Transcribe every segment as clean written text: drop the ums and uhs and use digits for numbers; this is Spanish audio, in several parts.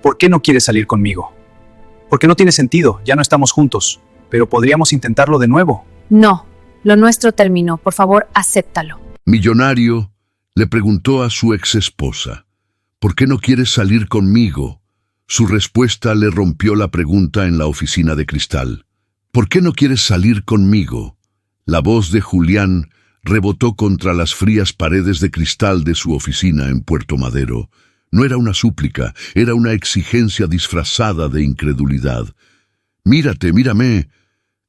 ¿Por qué no quieres salir conmigo? Porque no tiene sentido, ya no estamos juntos, pero podríamos intentarlo de nuevo. No, lo nuestro terminó. Por favor, acéptalo. Millonario le preguntó a su exesposa, ¿por qué no quieres salir conmigo? Su respuesta le rompió la pregunta en la oficina de cristal. ¿Por qué no quieres salir conmigo? La voz de Julián rebotó contra las frías paredes de cristal de su oficina en Puerto Madero. No era una súplica, era una exigencia disfrazada de incredulidad. Mírate, mírame.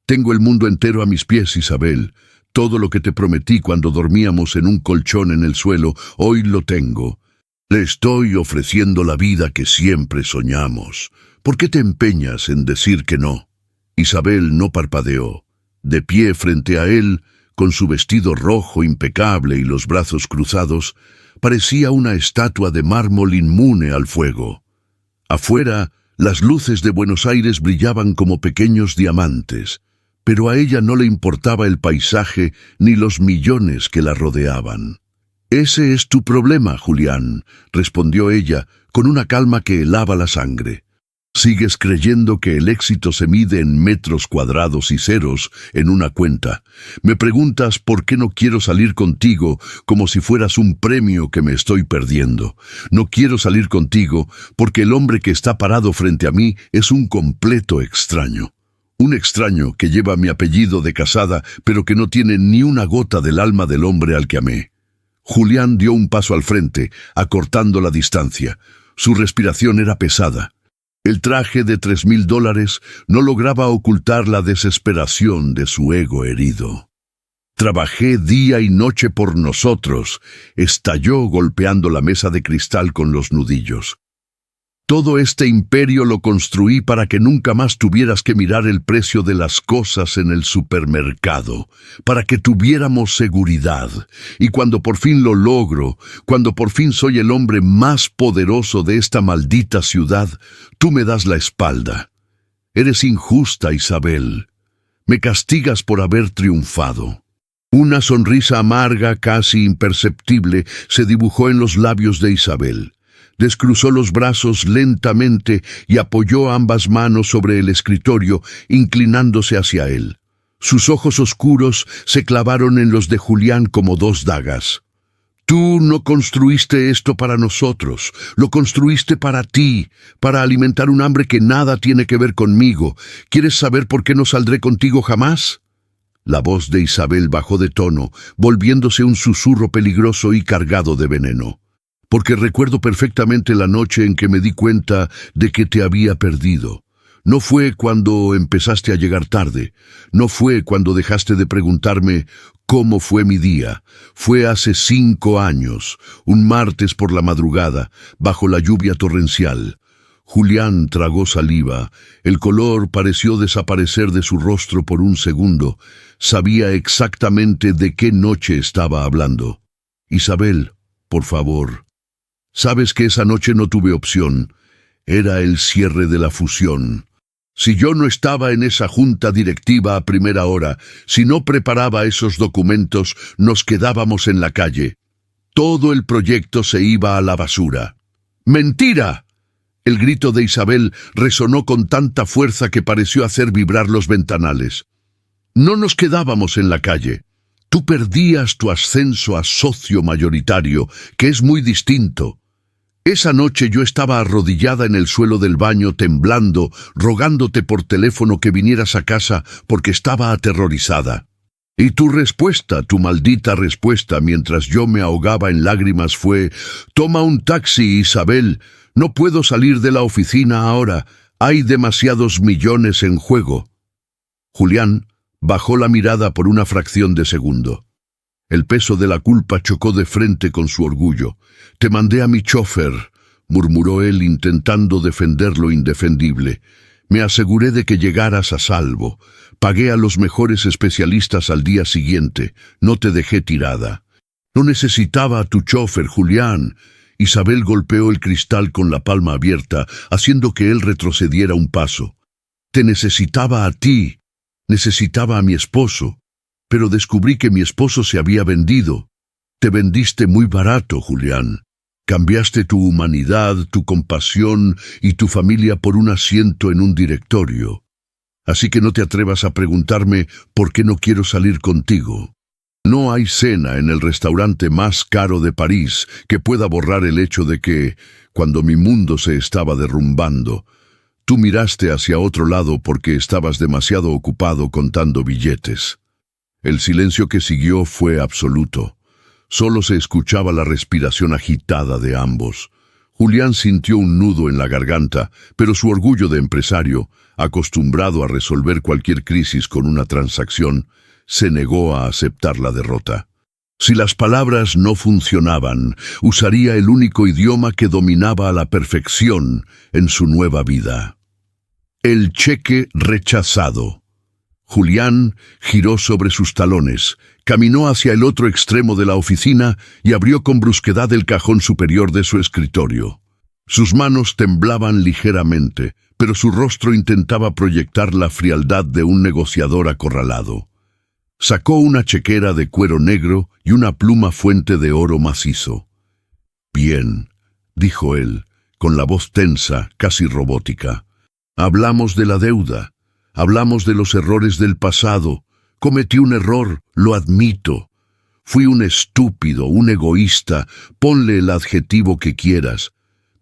Tengo el mundo entero a mis pies, Isabel. Todo lo que te prometí cuando dormíamos en un colchón en el suelo, hoy lo tengo. Le estoy ofreciendo la vida que siempre soñamos. ¿Por qué te empeñas en decir que no? Isabel no parpadeó. De pie frente a él, con su vestido rojo impecable y los brazos cruzados, parecía una estatua de mármol inmune al fuego. Afuera, las luces de Buenos Aires brillaban como pequeños diamantes, pero a ella no le importaba el paisaje ni los millones que la rodeaban. «Ese es tu problema, Julián», respondió ella, con una calma que helaba la sangre. «Sigues creyendo que el éxito se mide en metros cuadrados y ceros en una cuenta. Me preguntas por qué no quiero salir contigo como si fueras un premio que me estoy perdiendo. No quiero salir contigo porque el hombre que está parado frente a mí es un completo extraño. Un extraño que lleva mi apellido de casada, pero que no tiene ni una gota del alma del hombre al que amé». Julián dio un paso al frente, acortando la distancia. Su respiración era pesada. El traje de $3,000 no lograba ocultar la desesperación de su ego herido. «Trabajé día y noche por nosotros», estalló golpeando la mesa de cristal con los nudillos. «Todo este imperio lo construí para que nunca más tuvieras que mirar el precio de las cosas en el supermercado, para que tuviéramos seguridad. Y cuando por fin lo logro, cuando por fin soy el hombre más poderoso de esta maldita ciudad, tú me das la espalda. Eres injusta, Isabel. Me castigas por haber triunfado». Una sonrisa amarga, casi imperceptible, se dibujó en los labios de Isabel. Descruzó los brazos lentamente y apoyó ambas manos sobre el escritorio, inclinándose hacia él. Sus ojos oscuros se clavaron en los de Julián como dos dagas. «Tú no construiste esto para nosotros, lo construiste para ti, para alimentar un hambre que nada tiene que ver conmigo. ¿Quieres saber por qué no saldré contigo jamás?» La voz de Isabel bajó de tono, volviéndose un susurro peligroso y cargado de veneno. «Porque recuerdo perfectamente la noche en que me di cuenta de que te había perdido. No fue cuando empezaste a llegar tarde, no fue cuando dejaste de preguntarme cómo fue mi día. Fue hace 5 años, un martes por la madrugada, bajo la lluvia torrencial». Julián tragó saliva. El color pareció desaparecer de su rostro por un segundo. Sabía exactamente de qué noche estaba hablando. «Isabel, por favor. Sabes que esa noche no tuve opción. Era el cierre de la fusión. Si yo no estaba en esa junta directiva a primera hora, si no preparaba esos documentos, nos quedábamos en la calle. Todo el proyecto se iba a la basura». «¡Mentira!». El grito de Isabel resonó con tanta fuerza que pareció hacer vibrar los ventanales. «No nos quedábamos en la calle. Tú perdías tu ascenso a socio mayoritario, que es muy distinto. Esa noche yo estaba arrodillada en el suelo del baño temblando, rogándote por teléfono que vinieras a casa porque estaba aterrorizada. Y tu respuesta, tu maldita respuesta, mientras yo me ahogaba en lágrimas fue: «Toma un taxi, Isabel. No puedo salir de la oficina ahora. Hay demasiados millones en juego». Julián bajó la mirada por una fracción de segundo. El peso de la culpa chocó de frente con su orgullo. «Te mandé a mi chofer», murmuró él intentando defender lo indefendible. «Me aseguré de que llegaras a salvo. Pagué a los mejores especialistas al día siguiente. No te dejé tirada». «No necesitaba a tu chofer, Julián». Isabel golpeó el cristal con la palma abierta, haciendo que él retrocediera un paso. «Te necesitaba a ti. Necesitaba a mi esposo. Pero descubrí que mi esposo se había vendido. Te vendiste muy barato, Julián. Cambiaste tu humanidad, tu compasión y tu familia por un asiento en un directorio. Así que no te atrevas a preguntarme por qué no quiero salir contigo. No hay cena en el restaurante más caro de París que pueda borrar el hecho de que, cuando mi mundo se estaba derrumbando, tú miraste hacia otro lado porque estabas demasiado ocupado contando billetes. El silencio que siguió fue absoluto. Solo se escuchaba la respiración agitada de ambos. Julián sintió un nudo en la garganta, pero su orgullo de empresario, acostumbrado a resolver cualquier crisis con una transacción, se negó a aceptar la derrota. Si las palabras no funcionaban, usaría el único idioma que dominaba a la perfección en su nueva vida. El cheque rechazado. Julián giró sobre sus talones, caminó hacia el otro extremo de la oficina y abrió con brusquedad el cajón superior de su escritorio. Sus manos temblaban ligeramente, pero su rostro intentaba proyectar la frialdad de un negociador acorralado. Sacó una chequera de cuero negro y una pluma fuente de oro macizo. «Bien», dijo él, con la voz tensa, casi robótica. «Hablamos de la deuda. Hablamos de los errores del pasado. Cometí un error, lo admito. Fui un estúpido, un egoísta, ponle el adjetivo que quieras.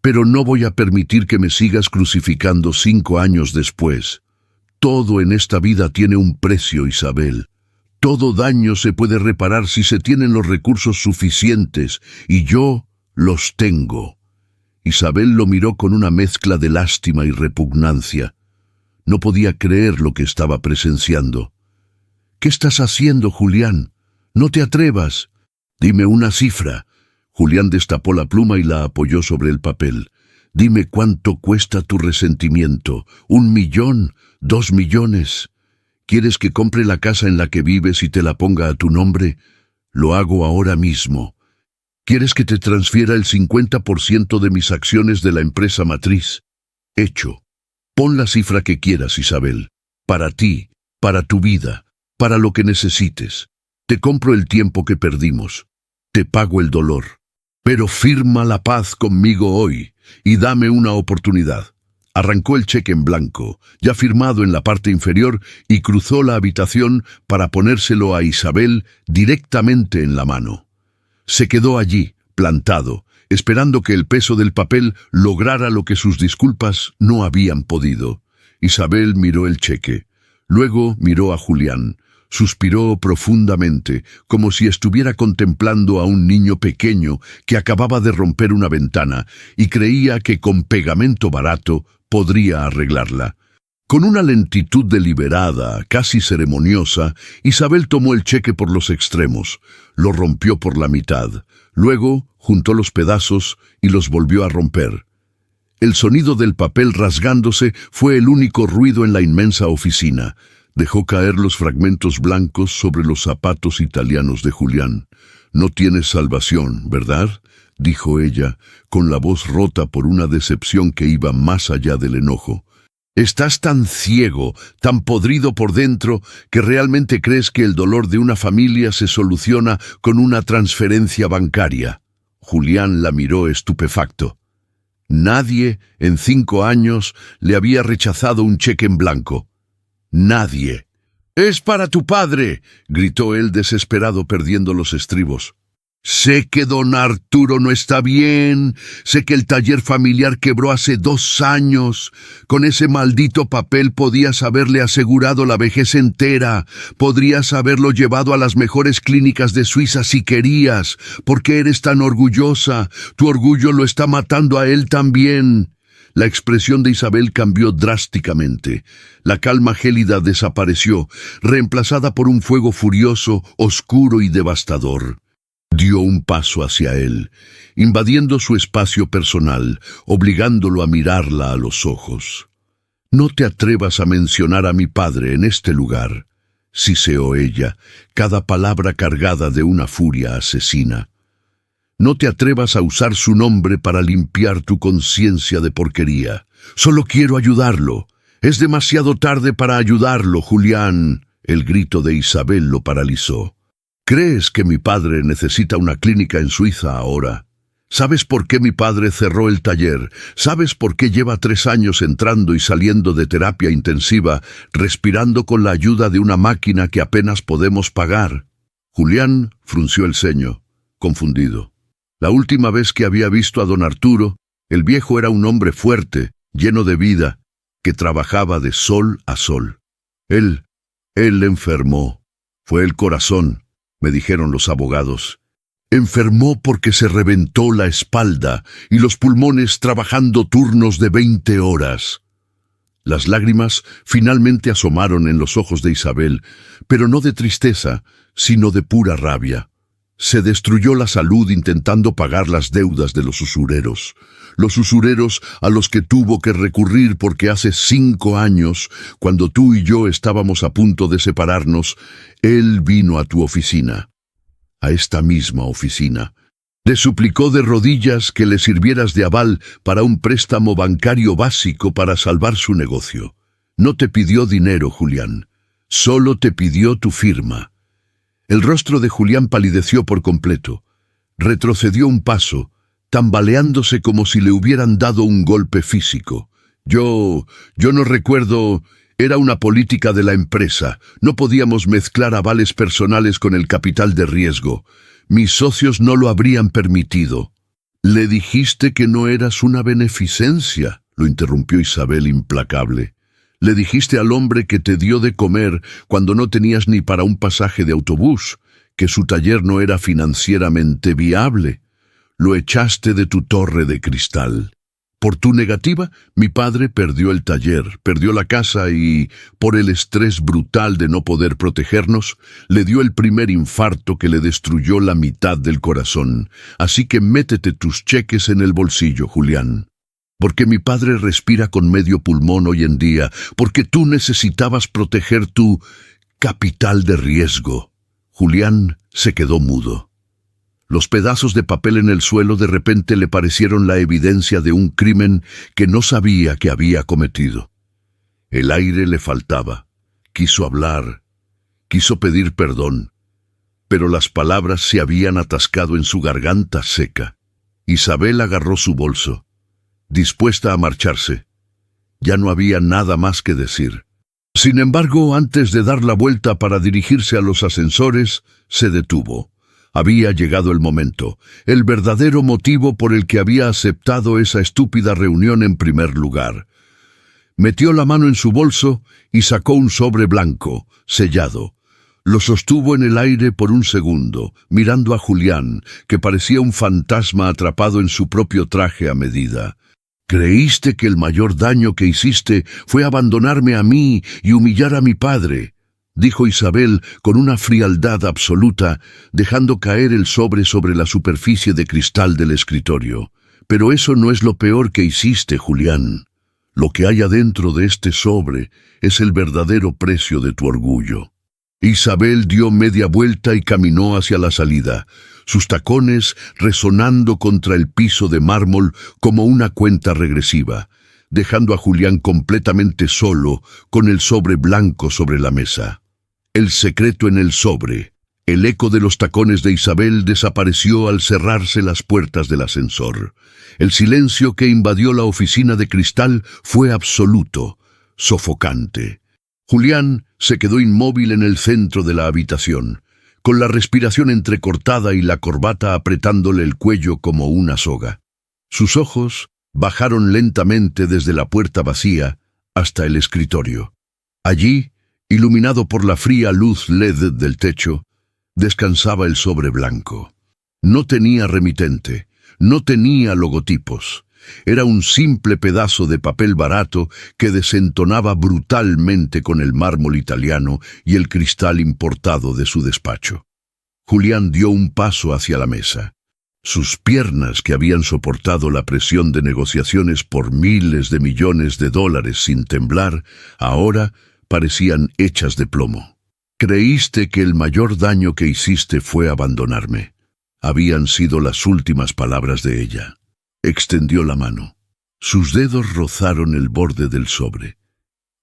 Pero no voy a permitir que me sigas crucificando 5 años después. Todo en esta vida tiene un precio, Isabel. Todo daño se puede reparar si se tienen los recursos suficientes, y yo los tengo». Isabel lo miró con una mezcla de lástima y repugnancia. No podía creer lo que estaba presenciando. «¿Qué estás haciendo, Julián? No te atrevas. Dime una cifra». Julián destapó la pluma y la apoyó sobre el papel. «Dime cuánto cuesta tu resentimiento. 1 millón, 2 millones. ¿Quieres que compre la casa en la que vives y te la ponga a tu nombre? Lo hago ahora mismo. ¿Quieres que te transfiera el 50% de mis acciones de la empresa matriz? Hecho. Pon la cifra que quieras, Isabel. Para ti, para tu vida, para lo que necesites. Te compro el tiempo que perdimos. Te pago el dolor. Pero firma la paz conmigo hoy y dame una oportunidad». Arrancó el cheque en blanco, ya firmado en la parte inferior, y cruzó la habitación para ponérselo a Isabel directamente en la mano. Se quedó allí, plantado, esperando que el peso del papel lograra lo que sus disculpas no habían podido. Isabel miró el cheque. Luego miró a Julián. Suspiró profundamente, como si estuviera contemplando a un niño pequeño que acababa de romper una ventana y creía que con pegamento barato podría arreglarla. Con una lentitud deliberada, casi ceremoniosa, Isabel tomó el cheque por los extremos, lo rompió por la mitad, luego juntó los pedazos y los volvió a romper. El sonido del papel rasgándose fue el único ruido en la inmensa oficina. Dejó caer los fragmentos blancos sobre los zapatos italianos de Julián. «No tienes salvación, ¿verdad?», dijo ella, con la voz rota por una decepción que iba más allá del enojo. «Estás tan ciego, tan podrido por dentro, que realmente crees que el dolor de una familia se soluciona con una transferencia bancaria». Julián la miró estupefacto. Nadie en 5 años le había rechazado un cheque en blanco. Nadie. «Es para tu padre», gritó él desesperado, perdiendo los estribos. «Sé que don Arturo no está bien, sé que el taller familiar quebró hace 2 años. Con ese maldito papel podías haberle asegurado la vejez entera, podrías haberlo llevado a las mejores clínicas de Suiza si querías. ¿Por qué eres tan orgullosa? Tu orgullo lo está matando a él también». La expresión de Isabel cambió drásticamente. La calma gélida desapareció, reemplazada por un fuego furioso, oscuro y devastador. Dio un paso hacia él, invadiendo su espacio personal, obligándolo a mirarla a los ojos. «No te atrevas a mencionar a mi padre en este lugar», siseó ella, cada palabra cargada de una furia asesina. «No te atrevas a usar su nombre para limpiar tu conciencia de porquería. Solo quiero ayudarlo. Es demasiado tarde para ayudarlo, Julián». El grito de Isabel lo paralizó. «¿Crees que mi padre necesita una clínica en Suiza ahora? ¿Sabes por qué mi padre cerró el taller? ¿Sabes por qué lleva 3 años entrando y saliendo de terapia intensiva, respirando con la ayuda de una máquina que apenas podemos pagar? Julián frunció el ceño, confundido. La última vez que había visto a don Arturo, el viejo era un hombre fuerte, lleno de vida, que trabajaba de sol a sol. Él enfermó. Fue el corazón, me dijeron los abogados. Enfermó porque se reventó la espalda y los pulmones trabajando turnos de 20 horas. Las lágrimas finalmente asomaron en los ojos de Isabel, pero no de tristeza, sino de pura rabia. Se destruyó la salud intentando pagar las deudas de los usureros a los que tuvo que recurrir porque hace 5 años, cuando tú y yo estábamos a punto de separarnos, él vino a tu oficina, a esta misma oficina. Le suplicó de rodillas que le sirvieras de aval para un préstamo bancario básico para salvar su negocio. No te pidió dinero, Julián, solo te pidió tu firma. El rostro de Julián palideció por completo. Retrocedió un paso, tambaleándose como si le hubieran dado un golpe físico. Yo no recuerdo. Era una política de la empresa. No podíamos mezclar avales personales con el capital de riesgo. Mis socios no lo habrían permitido. Le dijiste que no eras una beneficencia, lo interrumpió Isabel implacable. Le dijiste al hombre que te dio de comer cuando no tenías ni para un pasaje de autobús, que su taller no era financieramente viable. Lo echaste de tu torre de cristal. Por tu negativa, mi padre perdió el taller, perdió la casa y, por el estrés brutal de no poder protegernos, le dio el primer infarto que le destruyó la mitad del corazón. Así que métete tus cheques en el bolsillo, Julián. Porque mi padre respira con medio pulmón hoy en día, porque tú necesitabas proteger tu capital de riesgo. Julián se quedó mudo. Los pedazos de papel en el suelo de repente le parecieron la evidencia de un crimen que no sabía que había cometido. El aire le faltaba. Quiso hablar, quiso pedir perdón, pero las palabras se habían atascado en su garganta seca. Isabel agarró su bolso, dispuesta a marcharse. Ya no había nada más que decir. Sin embargo, antes de dar la vuelta para dirigirse a los ascensores, se detuvo. Había llegado el momento, el verdadero motivo por el que había aceptado esa estúpida reunión en primer lugar. Metió la mano en su bolso y sacó un sobre blanco, sellado. Lo sostuvo en el aire por un segundo, mirando a Julián, que parecía un fantasma atrapado en su propio traje a medida. «Creíste que el mayor daño que hiciste fue abandonarme a mí y humillar a mi padre», dijo Isabel con una frialdad absoluta, dejando caer el sobre la superficie de cristal del escritorio. «Pero eso no es lo peor que hiciste, Julián. Lo que hay adentro de este sobre es el verdadero precio de tu orgullo». Isabel dio media vuelta y caminó hacia la salida, sus tacones resonando contra el piso de mármol como una cuenta regresiva, dejando a Julián completamente solo con el sobre blanco sobre la mesa. El secreto en el sobre. El eco de los tacones de Isabel desapareció al cerrarse las puertas del ascensor. El silencio que invadió la oficina de cristal fue absoluto, sofocante. Julián se quedó inmóvil en el centro de la habitación, con la respiración entrecortada y la corbata apretándole el cuello como una soga. Sus ojos bajaron lentamente desde la puerta vacía hasta el escritorio. Allí, iluminado por la fría luz LED del techo, descansaba el sobre blanco. No tenía remitente, no tenía logotipos. Era un simple pedazo de papel barato que desentonaba brutalmente con el mármol italiano y el cristal importado de su despacho. Julián dio un paso hacia la mesa. Sus piernas, que habían soportado la presión de negociaciones por miles de millones de dólares sin temblar, ahora parecían hechas de plomo. «Creíste que el mayor daño que hiciste fue abandonarme», habían sido las últimas palabras de ella. Extendió la mano. Sus dedos rozaron el borde del sobre.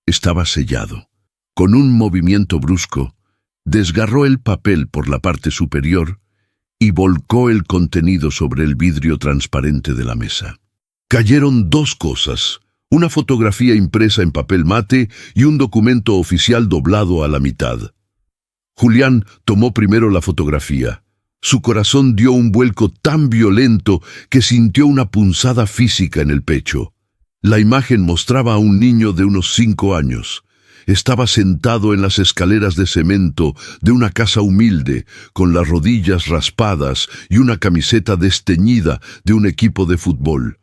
Estaba sellado. Con un movimiento brusco, desgarró el papel por la parte superior y volcó el contenido sobre el vidrio transparente de la mesa. Cayeron dos cosas: una fotografía impresa en papel mate y un documento oficial doblado a la mitad. Julián tomó primero la fotografía. Su corazón dio un vuelco tan violento que sintió una punzada física en el pecho. La imagen mostraba a un niño de unos 5 años. Estaba sentado en las escaleras de cemento de una casa humilde, con las rodillas raspadas y una camiseta desteñida de un equipo de fútbol.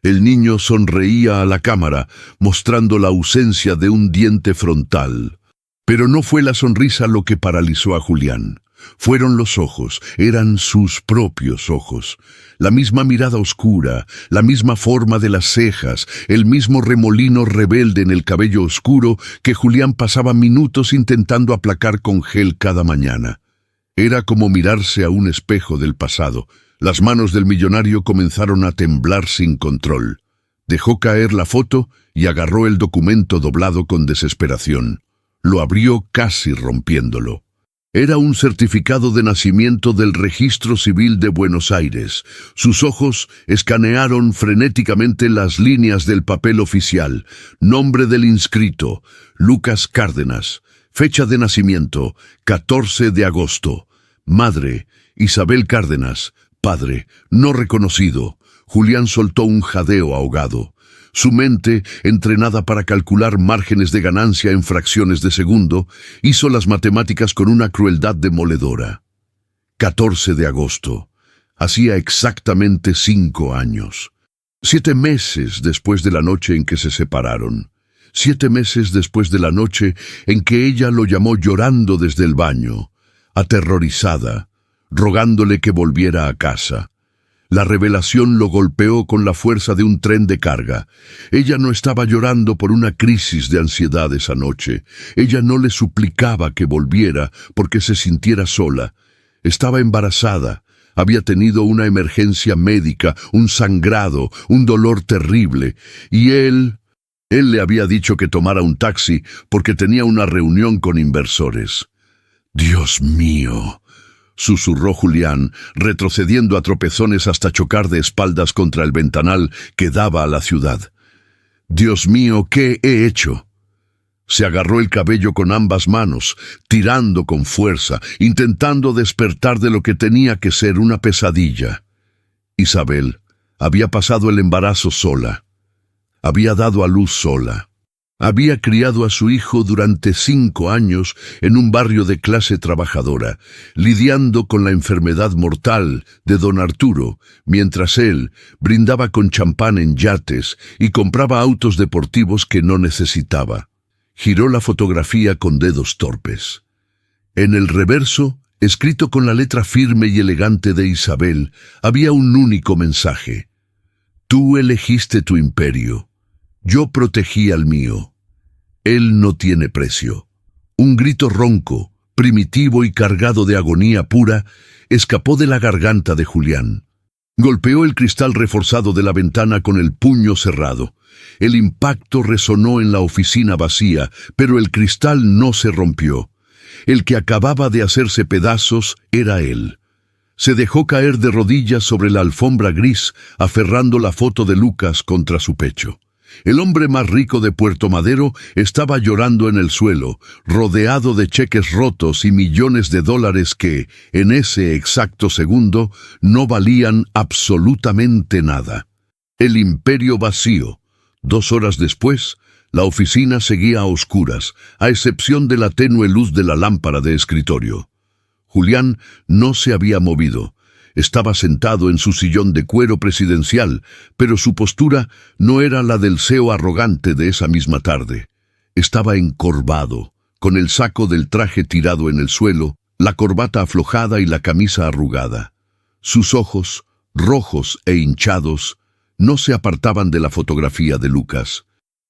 El niño sonreía a la cámara, mostrando la ausencia de un diente frontal. Pero no fue la sonrisa lo que paralizó a Julián. Fueron los ojos, eran sus propios ojos. La misma mirada oscura, la misma forma de las cejas, el mismo remolino rebelde en el cabello oscuro que Julián pasaba minutos intentando aplacar con gel cada mañana. Era como mirarse a un espejo del pasado. Las manos del millonario comenzaron a temblar sin control. Dejó caer la foto y agarró el documento doblado con desesperación. Lo abrió casi rompiéndolo. Era un certificado de nacimiento del Registro Civil de Buenos Aires. Sus ojos escanearon frenéticamente las líneas del papel oficial. Nombre del inscrito: Lucas Cárdenas. Fecha de nacimiento: 14 de agosto. Madre: Isabel Cárdenas. Padre: no reconocido. Julián soltó un jadeo ahogado. Su mente, entrenada para calcular márgenes de ganancia en fracciones de segundo, hizo las matemáticas con una crueldad demoledora. 14 de agosto. Hacía exactamente 5 años. 7 meses después de la noche en que se separaron. 7 meses después de la noche en que ella lo llamó llorando desde el baño, aterrorizada, rogándole que volviera a casa. La revelación lo golpeó con la fuerza de un tren de carga. Ella no estaba llorando por una crisis de ansiedad esa noche. Ella no le suplicaba que volviera porque se sintiera sola. Estaba embarazada. Había tenido una emergencia médica, un sangrado, un dolor terrible. Y él le había dicho que tomara un taxi porque tenía una reunión con inversores. «Dios mío», susurró Julián, retrocediendo a tropezones hasta chocar de espaldas contra el ventanal que daba a la ciudad. «Dios mío, ¿qué he hecho?». Se agarró el cabello con ambas manos, tirando con fuerza, intentando despertar de lo que tenía que ser una pesadilla. Isabel había pasado el embarazo sola. Había dado a luz sola. Había criado a su hijo durante 5 años en un barrio de clase trabajadora, lidiando con la enfermedad mortal de don Arturo, mientras él brindaba con champán en yates y compraba autos deportivos que no necesitaba. Giró la fotografía con dedos torpes. En el reverso, escrito con la letra firme y elegante de Isabel, había un único mensaje: «Tú elegiste tu imperio. Yo protegí al mío. Él no tiene precio». Un grito ronco, primitivo y cargado de agonía pura, escapó de la garganta de Julián. Golpeó el cristal reforzado de la ventana con el puño cerrado. El impacto resonó en la oficina vacía, pero el cristal no se rompió. El que acababa de hacerse pedazos era él. Se dejó caer de rodillas sobre la alfombra gris, aferrando la foto de Lucas contra su pecho. El hombre más rico de Puerto Madero estaba llorando en el suelo, rodeado de cheques rotos y millones de dólares que, en ese exacto segundo, no valían absolutamente nada. El imperio vacío. 2 horas después, la oficina seguía a oscuras, a excepción de la tenue luz de la lámpara de escritorio. Julián no se había movido. Estaba sentado en su sillón de cuero presidencial, pero su postura no era la del CEO arrogante de esa misma tarde. Estaba encorvado, con el saco del traje tirado en el suelo, la corbata aflojada y la camisa arrugada. Sus ojos, rojos e hinchados, no se apartaban de la fotografía de Lucas.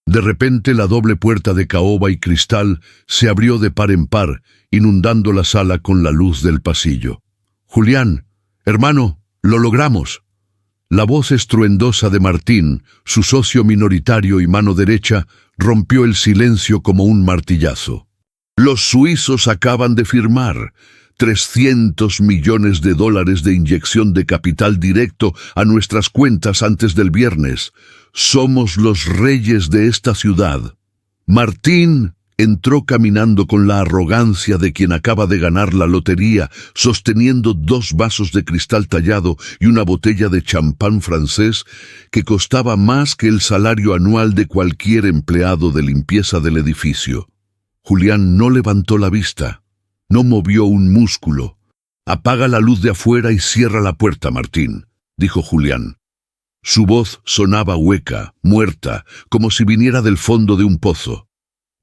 De repente la doble puerta de caoba y cristal se abrió de par en par, inundando la sala con la luz del pasillo. «Julián, hermano, lo logramos». La voz estruendosa de Martín, su socio minoritario y mano derecha, rompió el silencio como un martillazo. «Los suizos acaban de firmar. $300 millones de inyección de capital directo a nuestras cuentas antes del viernes. Somos los reyes de esta ciudad. Martín entró caminando con la arrogancia de quien acaba de ganar la lotería, sosteniendo 2 vasos de cristal tallado y una botella de champán francés que costaba más que el salario anual de cualquier empleado de limpieza del edificio. Julián no levantó la vista, no movió un músculo. «Apaga la luz de afuera y cierra la puerta, Martín», dijo Julián. Su voz sonaba hueca, muerta, como si viniera del fondo de un pozo.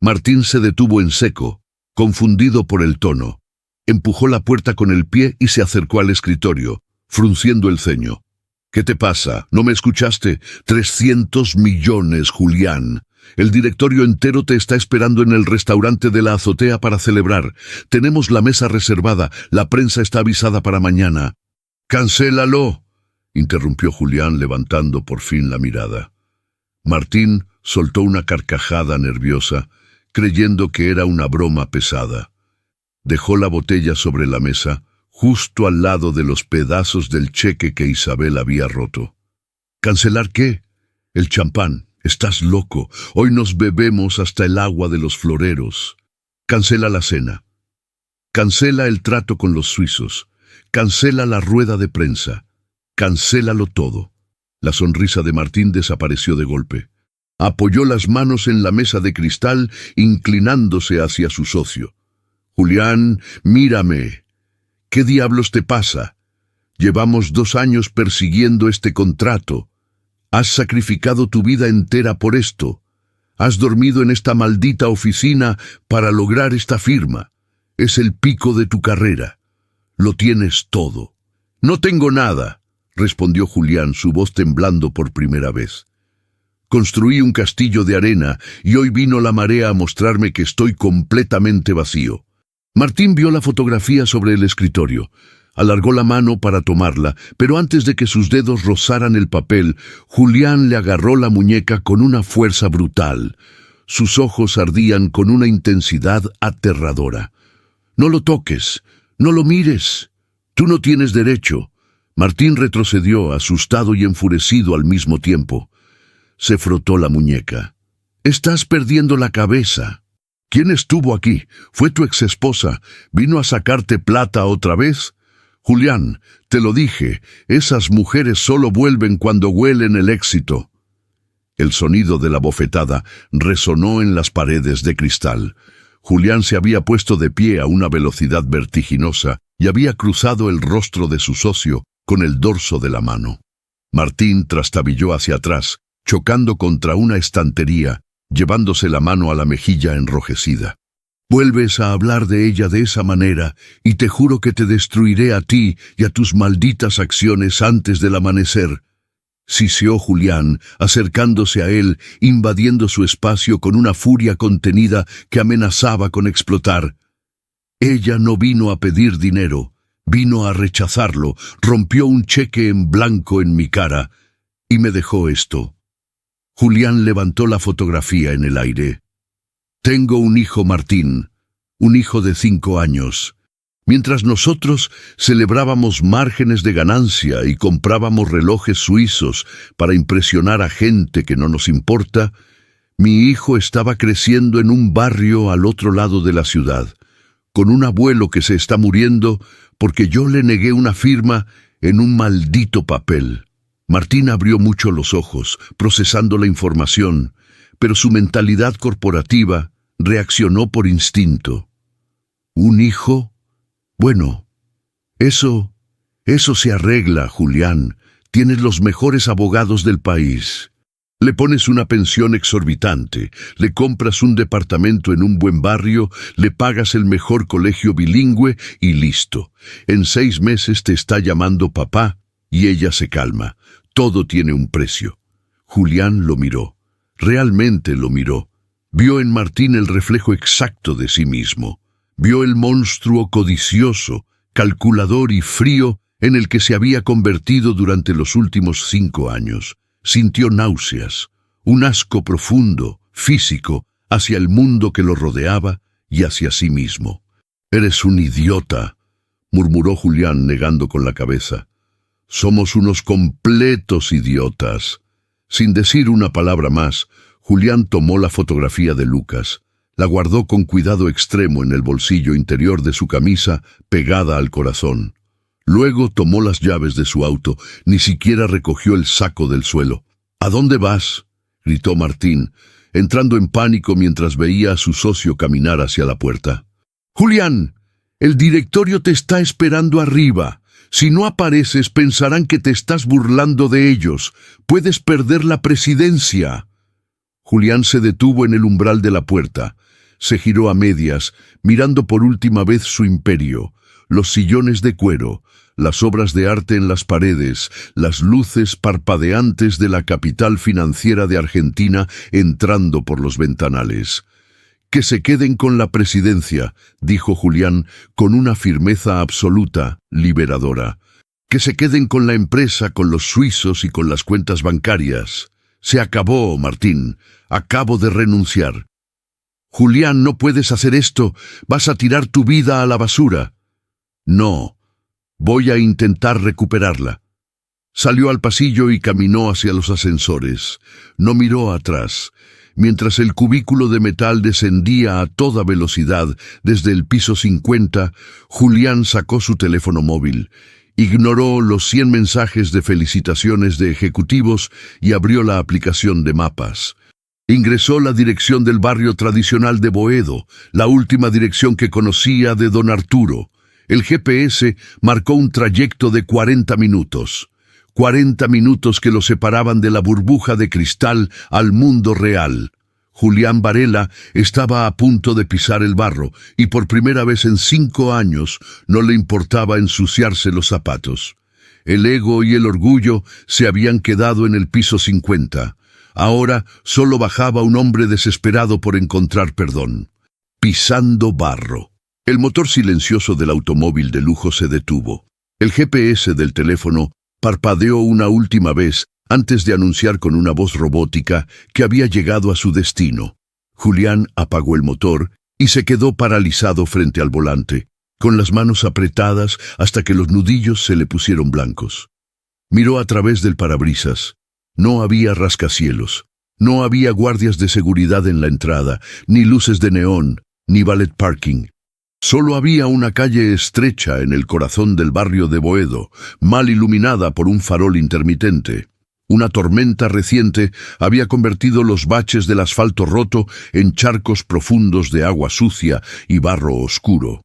Martín se detuvo en seco, confundido por el tono. Empujó la puerta con el pie y se acercó al escritorio, frunciendo el ceño. «¿Qué te pasa? ¿No me escuchaste? 300 millones, Julián. El directorio entero te está esperando en el restaurante de la azotea para celebrar. Tenemos la mesa reservada, la prensa está avisada para mañana». «¡Cancélalo!», interrumpió Julián levantando por fin la mirada. Martín soltó una carcajada nerviosa, creyendo que era una broma pesada. Dejó la botella sobre la mesa, justo al lado de los pedazos del cheque que Isabel había roto. «¿Cancelar qué? El champán. Estás loco. Hoy nos bebemos hasta el agua de los floreros. Cancela la cena. Cancela el trato con los suizos. Cancela la rueda de prensa. Cancélalo todo». La sonrisa de Martín desapareció de golpe. Apoyó las manos en la mesa de cristal, inclinándose hacia su socio. «Julián, mírame. ¿Qué diablos te pasa? Llevamos 2 años persiguiendo este contrato. Has sacrificado tu vida entera por esto. Has dormido en esta maldita oficina para lograr esta firma. Es el pico de tu carrera. Lo tienes todo». «No tengo nada», respondió Julián, su voz temblando por primera vez. «Construí un castillo de arena y hoy vino la marea a mostrarme que estoy completamente vacío». Martín vio la fotografía sobre el escritorio. Alargó la mano para tomarla, pero antes de que sus dedos rozaran el papel, Julián le agarró la muñeca con una fuerza brutal. Sus ojos ardían con una intensidad aterradora. «No lo toques, no lo mires. Tú no tienes derecho». Martín retrocedió, asustado y enfurecido al mismo tiempo. Se frotó la muñeca. «Estás perdiendo la cabeza. ¿Quién estuvo aquí? ¿Fue tu exesposa? ¿Vino a sacarte plata otra vez? Julián, te lo dije, esas mujeres solo vuelven cuando huelen el éxito». El sonido de la bofetada resonó en las paredes de cristal. Julián se había puesto de pie a una velocidad vertiginosa y había cruzado el rostro de su socio con el dorso de la mano. Martín trastabilló hacia atrás, chocando contra una estantería, llevándose la mano a la mejilla enrojecida. «Vuelves a hablar de ella de esa manera, y te juro que te destruiré a ti y a tus malditas acciones antes del amanecer». Siseó Julián, acercándose a él, invadiendo su espacio con una furia contenida que amenazaba con explotar. «Ella no vino a pedir dinero. Vino a rechazarlo, rompió un cheque en blanco en mi cara y me dejó esto». Julián levantó la fotografía en el aire. «Tengo un hijo, Martín, un hijo de 5 años. Mientras nosotros celebrábamos márgenes de ganancia y comprábamos relojes suizos para impresionar a gente que no nos importa, mi hijo estaba creciendo en un barrio al otro lado de la ciudad, con un abuelo que se está muriendo porque yo le negué una firma en un maldito papel». Martín abrió mucho los ojos, procesando la información, pero su mentalidad corporativa reaccionó por instinto. «¿Un hijo? Bueno, eso se arregla, Julián. Tienes los mejores abogados del país. Le pones una pensión exorbitante, le compras un departamento en un buen barrio, le pagas el mejor colegio bilingüe y listo. En 6 meses te está llamando papá y ella se calma. Todo tiene un precio». Julián lo miró. Realmente lo miró. Vio en Martín el reflejo exacto de sí mismo. Vio el monstruo codicioso, calculador y frío en el que se había convertido durante los últimos 5 años. Sintió náuseas, un asco profundo, físico, hacia el mundo que lo rodeaba y hacia sí mismo. «Eres un idiota», murmuró Julián negando con la cabeza. Somos unos completos idiotas. Sin decir una palabra más, Julián tomó la fotografía de Lucas. La guardó con cuidado extremo en el bolsillo interior de su camisa, pegada al corazón. Luego tomó las llaves de su auto, ni siquiera recogió el saco del suelo. ¿A dónde vas?, gritó Martín, entrando en pánico mientras veía a su socio caminar hacia la puerta. «Julián, el directorio te está esperando arriba. Si no apareces, pensarán que te estás burlando de ellos. Puedes perder la presidencia». Julián se detuvo en el umbral de la puerta. Se giró a medias, mirando por última vez su imperio, los sillones de cuero, las obras de arte en las paredes, las luces parpadeantes de la capital financiera de Argentina entrando por los ventanales. «Que se queden con la presidencia», dijo Julián con una firmeza absoluta, liberadora. «Que se queden con la empresa, con los suizos y con las cuentas bancarias. Se acabó, Martín. Acabo de renunciar». «Julián, no puedes hacer esto. Vas a tirar tu vida a la basura». «No. Voy a intentar recuperarla». Salió al pasillo y caminó hacia los ascensores. No miró atrás. Mientras el cubículo de metal descendía a toda velocidad desde el piso 50, Julián sacó su teléfono móvil. Ignoró los 100 mensajes de felicitaciones de ejecutivos y abrió la aplicación de mapas. Ingresó la dirección del barrio tradicional de Boedo, la última dirección que conocía de don Arturo. El GPS marcó un trayecto de 40 minutos. 40 minutos que lo separaban de la burbuja de cristal al mundo real. Julián Varela estaba a punto de pisar el barro y por primera vez en 5 años no le importaba ensuciarse los zapatos. El ego y el orgullo se habían quedado en el piso 50. Ahora solo bajaba un hombre desesperado por encontrar perdón. Pisando barro. El motor silencioso del automóvil de lujo se detuvo. El GPS del teléfono parpadeó una última vez antes de anunciar con una voz robótica que había llegado a su destino. Julián apagó el motor y se quedó paralizado frente al volante, con las manos apretadas hasta que los nudillos se le pusieron blancos. Miró a través del parabrisas. No había rascacielos, no había guardias de seguridad en la entrada, ni luces de neón, ni valet parking. Solo había una calle estrecha en el corazón del barrio de Boedo, mal iluminada por un farol intermitente. Una tormenta reciente había convertido los baches del asfalto roto en charcos profundos de agua sucia y barro oscuro.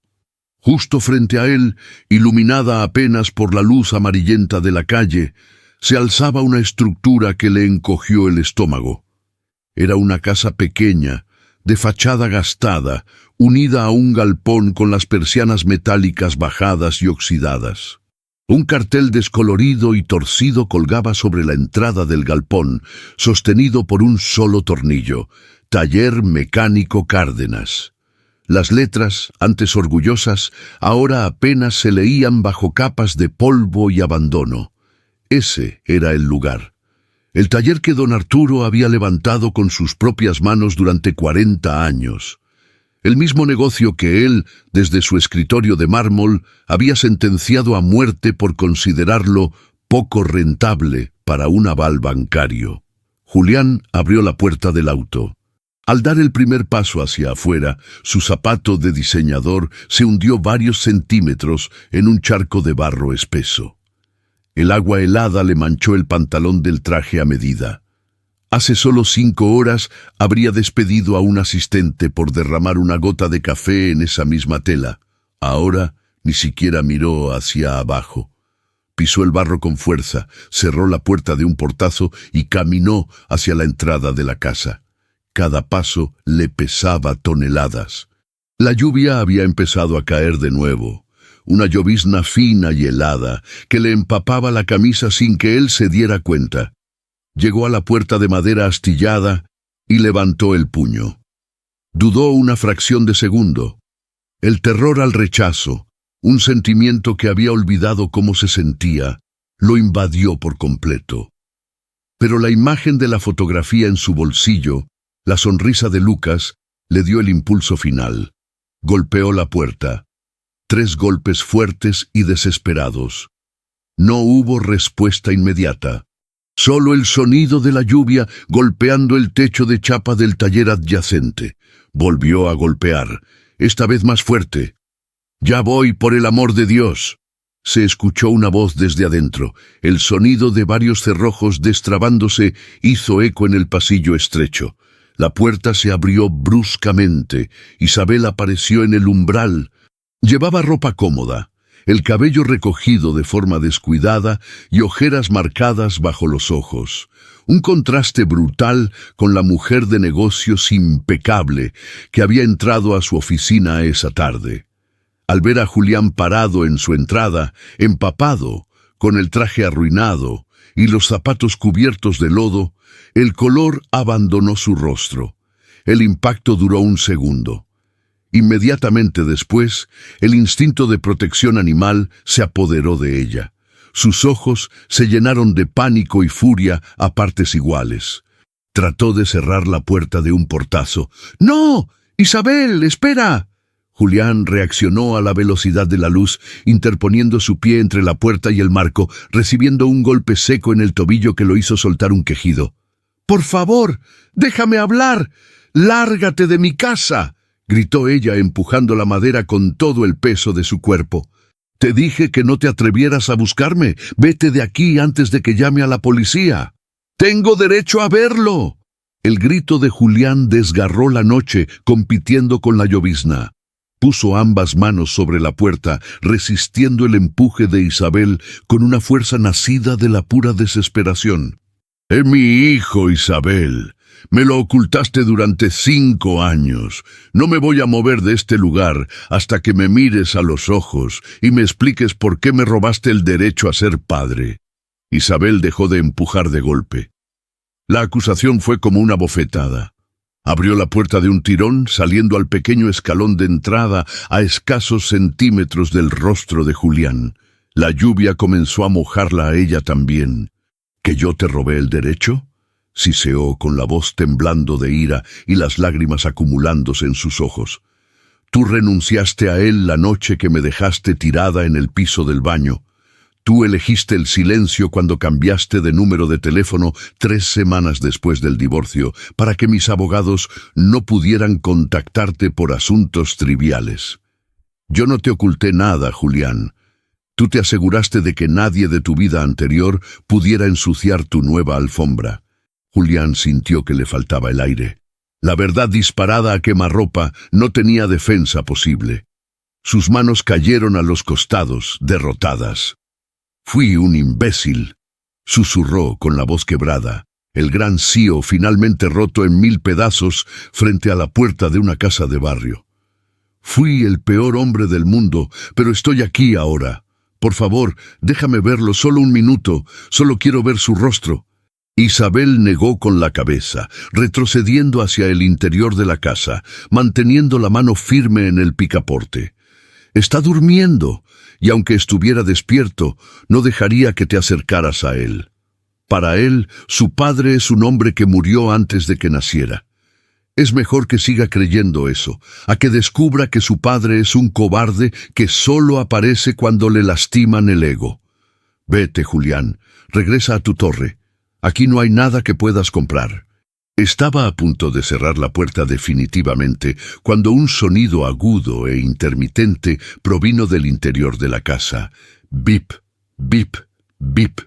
Justo frente a él, iluminada apenas por la luz amarillenta de la calle, se alzaba una estructura que le encogió el estómago. Era una casa pequeña, de fachada gastada, unida a un galpón con las persianas metálicas bajadas y oxidadas. Un cartel descolorido y torcido colgaba sobre la entrada del galpón, sostenido por un solo tornillo: Taller Mecánico Cárdenas. Las letras, antes orgullosas, ahora apenas se leían bajo capas de polvo y abandono. Ese era el lugar. El taller que don Arturo había levantado con sus propias manos durante 40 años. El mismo negocio que él, desde su escritorio de mármol, había sentenciado a muerte por considerarlo poco rentable para un aval bancario. Julián abrió la puerta del auto. Al dar el primer paso hacia afuera, su zapato de diseñador se hundió varios centímetros en un charco de barro espeso. El agua helada le manchó el pantalón del traje a medida. Hace solo 5 horas habría despedido a un asistente por derramar una gota de café en esa misma tela. Ahora ni siquiera miró hacia abajo. Pisó el barro con fuerza, cerró la puerta de un portazo y caminó hacia la entrada de la casa. Cada paso le pesaba toneladas. La lluvia había empezado a caer de nuevo. Una llovizna fina y helada que le empapaba la camisa sin que él se diera cuenta. Llegó a la puerta de madera astillada y levantó el puño. Dudó una fracción de segundo. El terror al rechazo, un sentimiento que había olvidado cómo se sentía, lo invadió por completo. Pero la imagen de la fotografía en su bolsillo, la sonrisa de Lucas, le dio el impulso final. Golpeó la puerta. 3 golpes fuertes y desesperados. No hubo respuesta inmediata. Solo el sonido de la lluvia golpeando el techo de chapa del taller adyacente. Volvió a golpear, esta vez más fuerte. «Ya voy, por el amor de Dios». Se escuchó una voz desde adentro. El sonido de varios cerrojos destrabándose hizo eco en el pasillo estrecho. La puerta se abrió bruscamente. Isabel apareció en el umbral. Llevaba ropa cómoda, el cabello recogido de forma descuidada y ojeras marcadas bajo los ojos. Un contraste brutal con la mujer de negocios impecable que había entrado a su oficina esa tarde. Al ver a Julián parado en su entrada, empapado, con el traje arruinado y los zapatos cubiertos de lodo, el color abandonó su rostro. El impacto duró un segundo. Inmediatamente después, el instinto de protección animal se apoderó de ella. Sus ojos se llenaron de pánico y furia a partes iguales. Trató de cerrar la puerta de un portazo. «¡No! ¡Isabel, espera!». Julián reaccionó a la velocidad de la luz, interponiendo su pie entre la puerta y el marco, recibiendo un golpe seco en el tobillo que lo hizo soltar un quejido. «¡Por favor, déjame hablar! ¡Lárgate de mi casa!», gritó ella empujando la madera con todo el peso de su cuerpo. «Te dije que no te atrevieras a buscarme. Vete de aquí antes de que llame a la policía. ¡Tengo derecho a verlo!». El grito de Julián desgarró la noche, compitiendo con la llovizna. Puso ambas manos sobre la puerta, resistiendo el empuje de Isabel con una fuerza nacida de la pura desesperación. «Es mi hijo, Isabel. Me lo ocultaste durante 5 años. No me voy a mover de este lugar hasta que me mires a los ojos y me expliques por qué me robaste el derecho a ser padre». Isabel dejó de empujar de golpe. La acusación fue como una bofetada. Abrió la puerta de un tirón, saliendo al pequeño escalón de entrada a escasos centímetros del rostro de Julián. La lluvia comenzó a mojarla a ella también. «¿Que yo te robé el derecho?», siseó con la voz temblando de ira y las lágrimas acumulándose en sus ojos. «Tú renunciaste a él la noche que me dejaste tirada en el piso del baño. Tú elegiste el silencio cuando cambiaste de número de teléfono 3 semanas después del divorcio para que mis abogados no pudieran contactarte por asuntos triviales. Yo no te oculté nada, Julián. Tú te aseguraste de que nadie de tu vida anterior pudiera ensuciar tu nueva alfombra». Julián sintió que le faltaba el aire. La verdad disparada a quemarropa no tenía defensa posible. Sus manos cayeron a los costados, derrotadas. «Fui un imbécil», susurró con la voz quebrada, el gran sío finalmente roto en 1000 pedazos frente a la puerta de una casa de barrio. «Fui el peor hombre del mundo, pero estoy aquí ahora. Por favor, déjame verlo solo un minuto, solo quiero ver su rostro». Isabel negó con la cabeza, retrocediendo hacia el interior de la casa, manteniendo la mano firme en el picaporte. «Está durmiendo, y aunque estuviera despierto, no dejaría que te acercaras a él. Para él, su padre es un hombre que murió antes de que naciera. Es mejor que siga creyendo eso, a que descubra que su padre es un cobarde que solo aparece cuando le lastiman el ego. Vete, Julián, regresa a tu torre. Aquí no hay nada que puedas comprar». Estaba a punto de cerrar la puerta definitivamente cuando un sonido agudo e intermitente provino del interior de la casa. Bip, bip, bip.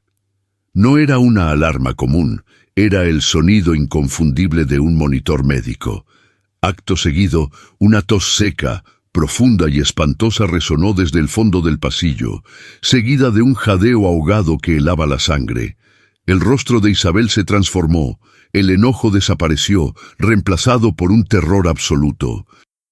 No era una alarma común, era el sonido inconfundible de un monitor médico. Acto seguido, una tos seca, profunda y espantosa resonó desde el fondo del pasillo, seguida de un jadeo ahogado que helaba la sangre. El rostro de Isabel se transformó. El enojo desapareció, reemplazado por un terror absoluto.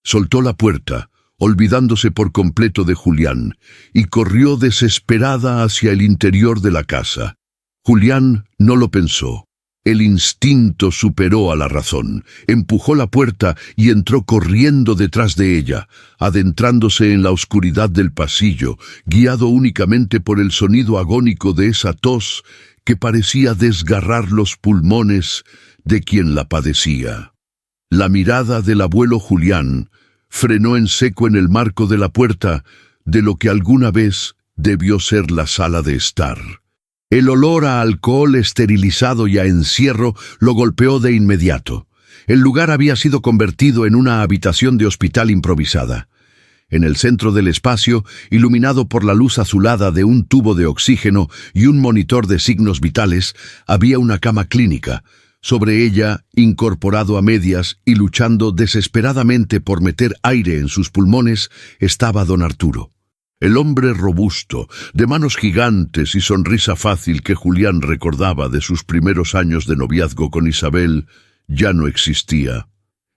Soltó la puerta, olvidándose por completo de Julián, y corrió desesperada hacia el interior de la casa. Julián no lo pensó. El instinto superó a la razón. Empujó la puerta y entró corriendo detrás de ella, adentrándose en la oscuridad del pasillo, guiado únicamente por el sonido agónico de esa tos que parecía desgarrar los pulmones de quien la padecía. La mirada del abuelo Julián frenó en seco en el marco de la puerta, de lo que alguna vez debió ser la sala de estar. El olor a alcohol esterilizado y a encierro lo golpeó de inmediato. El lugar había sido convertido en una habitación de hospital improvisada. En el centro del espacio, iluminado por la luz azulada de un tubo de oxígeno y un monitor de signos vitales, había una cama clínica. Sobre ella, incorporado a medias y luchando desesperadamente por meter aire en sus pulmones, estaba don Arturo. El hombre robusto, de manos gigantes y sonrisa fácil que Julián recordaba de sus primeros años de noviazgo con Isabel, ya no existía.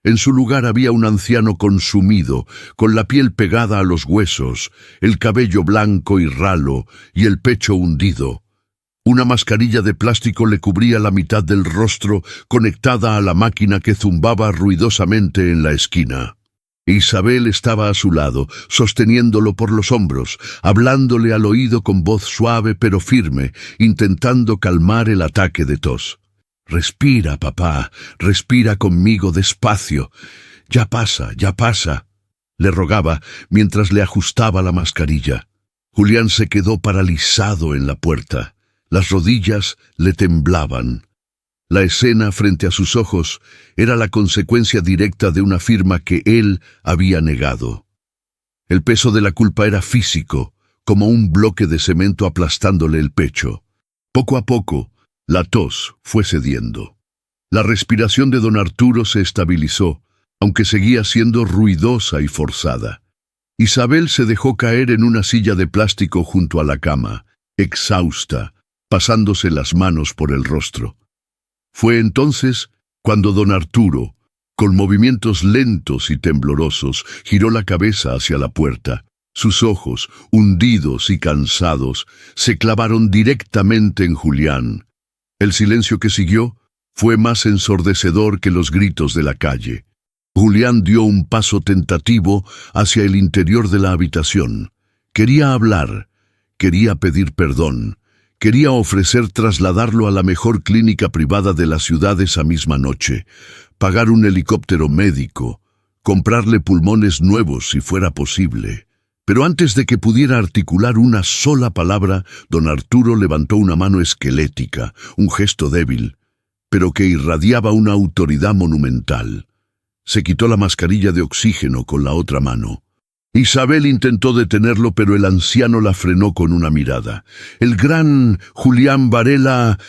En su lugar había un anciano consumido, con la piel pegada a los huesos, el cabello blanco y ralo y el pecho hundido. Una mascarilla de plástico le cubría la mitad del rostro, conectada a la máquina que zumbaba ruidosamente en la esquina. Isabel estaba a su lado, sosteniéndolo por los hombros, hablándole al oído con voz suave pero firme, intentando calmar el ataque de tos. «Respira, papá, respira conmigo despacio. Ya pasa», le rogaba mientras le ajustaba la mascarilla. Julián se quedó paralizado en la puerta. Las rodillas le temblaban. La escena frente a sus ojos era la consecuencia directa de una firma que él había negado. El peso de la culpa era físico, como un bloque de cemento aplastándole el pecho. Poco a poco, la tos fue cediendo. La respiración de don Arturo se estabilizó, aunque seguía siendo ruidosa y forzada. Isabel se dejó caer en una silla de plástico junto a la cama, exhausta, pasándose las manos por el rostro. Fue entonces cuando don Arturo, con movimientos lentos y temblorosos, giró la cabeza hacia la puerta. Sus ojos, hundidos y cansados, se clavaron directamente en Julián. El silencio que siguió fue más ensordecedor que los gritos de la calle. Julián dio un paso tentativo hacia el interior de la habitación. Quería hablar, quería pedir perdón, quería ofrecer trasladarlo a la mejor clínica privada de la ciudad esa misma noche, pagar un helicóptero médico, comprarle pulmones nuevos si fuera posible. Pero antes de que pudiera articular una sola palabra, don Arturo levantó una mano esquelética, un gesto débil, pero que irradiaba una autoridad monumental. Se quitó la mascarilla de oxígeno con la otra mano. Isabel intentó detenerlo, pero el anciano la frenó con una mirada. «El gran Julián Varela...»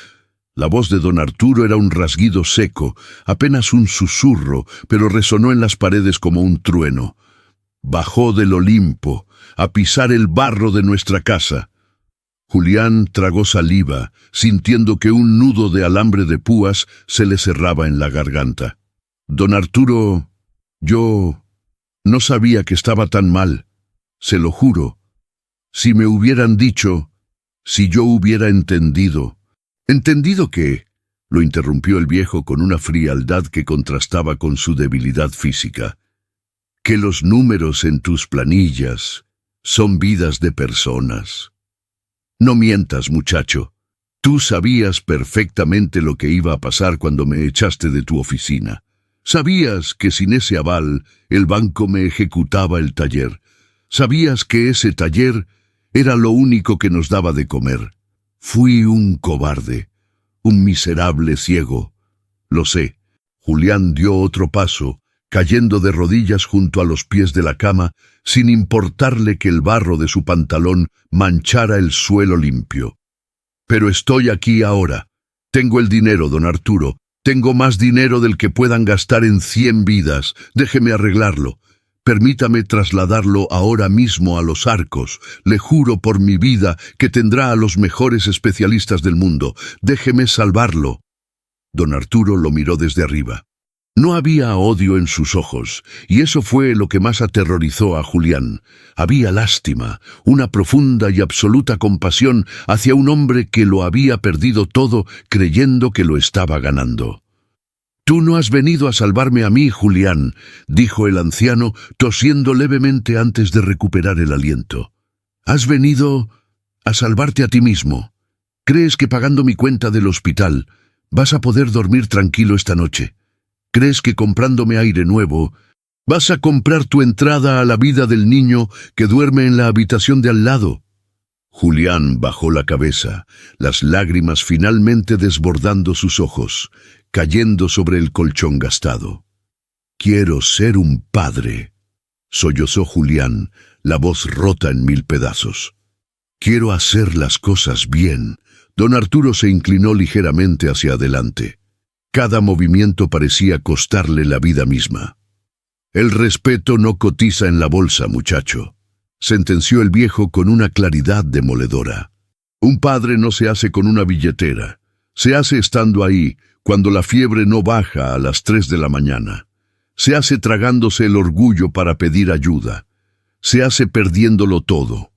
La voz de don Arturo era un rasguido seco, apenas un susurro, pero resonó en las paredes como un trueno. «Bajó del Olimpo, a pisar el barro de nuestra casa». Julián tragó saliva, sintiendo que un nudo de alambre de púas se le cerraba en la garganta. «Don Arturo, yo no sabía que estaba tan mal, se lo juro. Si me hubieran dicho, si yo hubiera entendido». «¿Entendido qué?», lo interrumpió el viejo con una frialdad que contrastaba con su debilidad física. «Que los números en tus planillas son vidas de personas». «No mientas, muchacho. Tú sabías perfectamente lo que iba a pasar cuando me echaste de tu oficina. Sabías que sin ese aval el banco me ejecutaba el taller. Sabías que ese taller era lo único que nos daba de comer. Fui un cobarde, un miserable ciego. Lo sé». Julián dio otro paso, cayendo de rodillas junto a los pies de la cama, sin importarle que el barro de su pantalón manchara el suelo limpio. «Pero estoy aquí ahora. Tengo el dinero, don Arturo. Tengo más dinero del que puedan gastar en 100 vidas. Déjeme arreglarlo. Permítame trasladarlo ahora mismo a Los Arcos. Le juro por mi vida que tendrá a los mejores especialistas del mundo. Déjeme salvarlo». Don Arturo lo miró desde arriba. No había odio en sus ojos, y eso fue lo que más aterrorizó a Julián. Había lástima, una profunda y absoluta compasión hacia un hombre que lo había perdido todo creyendo que lo estaba ganando. «Tú no has venido a salvarme a mí, Julián», dijo el anciano, tosiendo levemente antes de recuperar el aliento. «Has venido a salvarte a ti mismo. Crees que pagando mi cuenta del hospital vas a poder dormir tranquilo esta noche. Crees que comprándome aire nuevo Vas a comprar tu entrada a la vida del niño que duerme en la habitación de al lado. Julián bajó la cabeza, las lágrimas finalmente desbordando sus ojos, cayendo sobre el colchón gastado. Quiero ser un padre, sollozó Julián, la voz rota en 1000 pedazos. Quiero hacer las cosas bien. Don Arturo se inclinó ligeramente hacia adelante. Cada movimiento parecía costarle la vida misma. El respeto no cotiza en la bolsa, muchacho, sentenció el viejo con una claridad demoledora. Un padre no se hace con una billetera. Se hace estando ahí, cuando la fiebre no baja a las 3 de la mañana. Se hace tragándose el orgullo para pedir ayuda. Se hace perdiéndolo todo,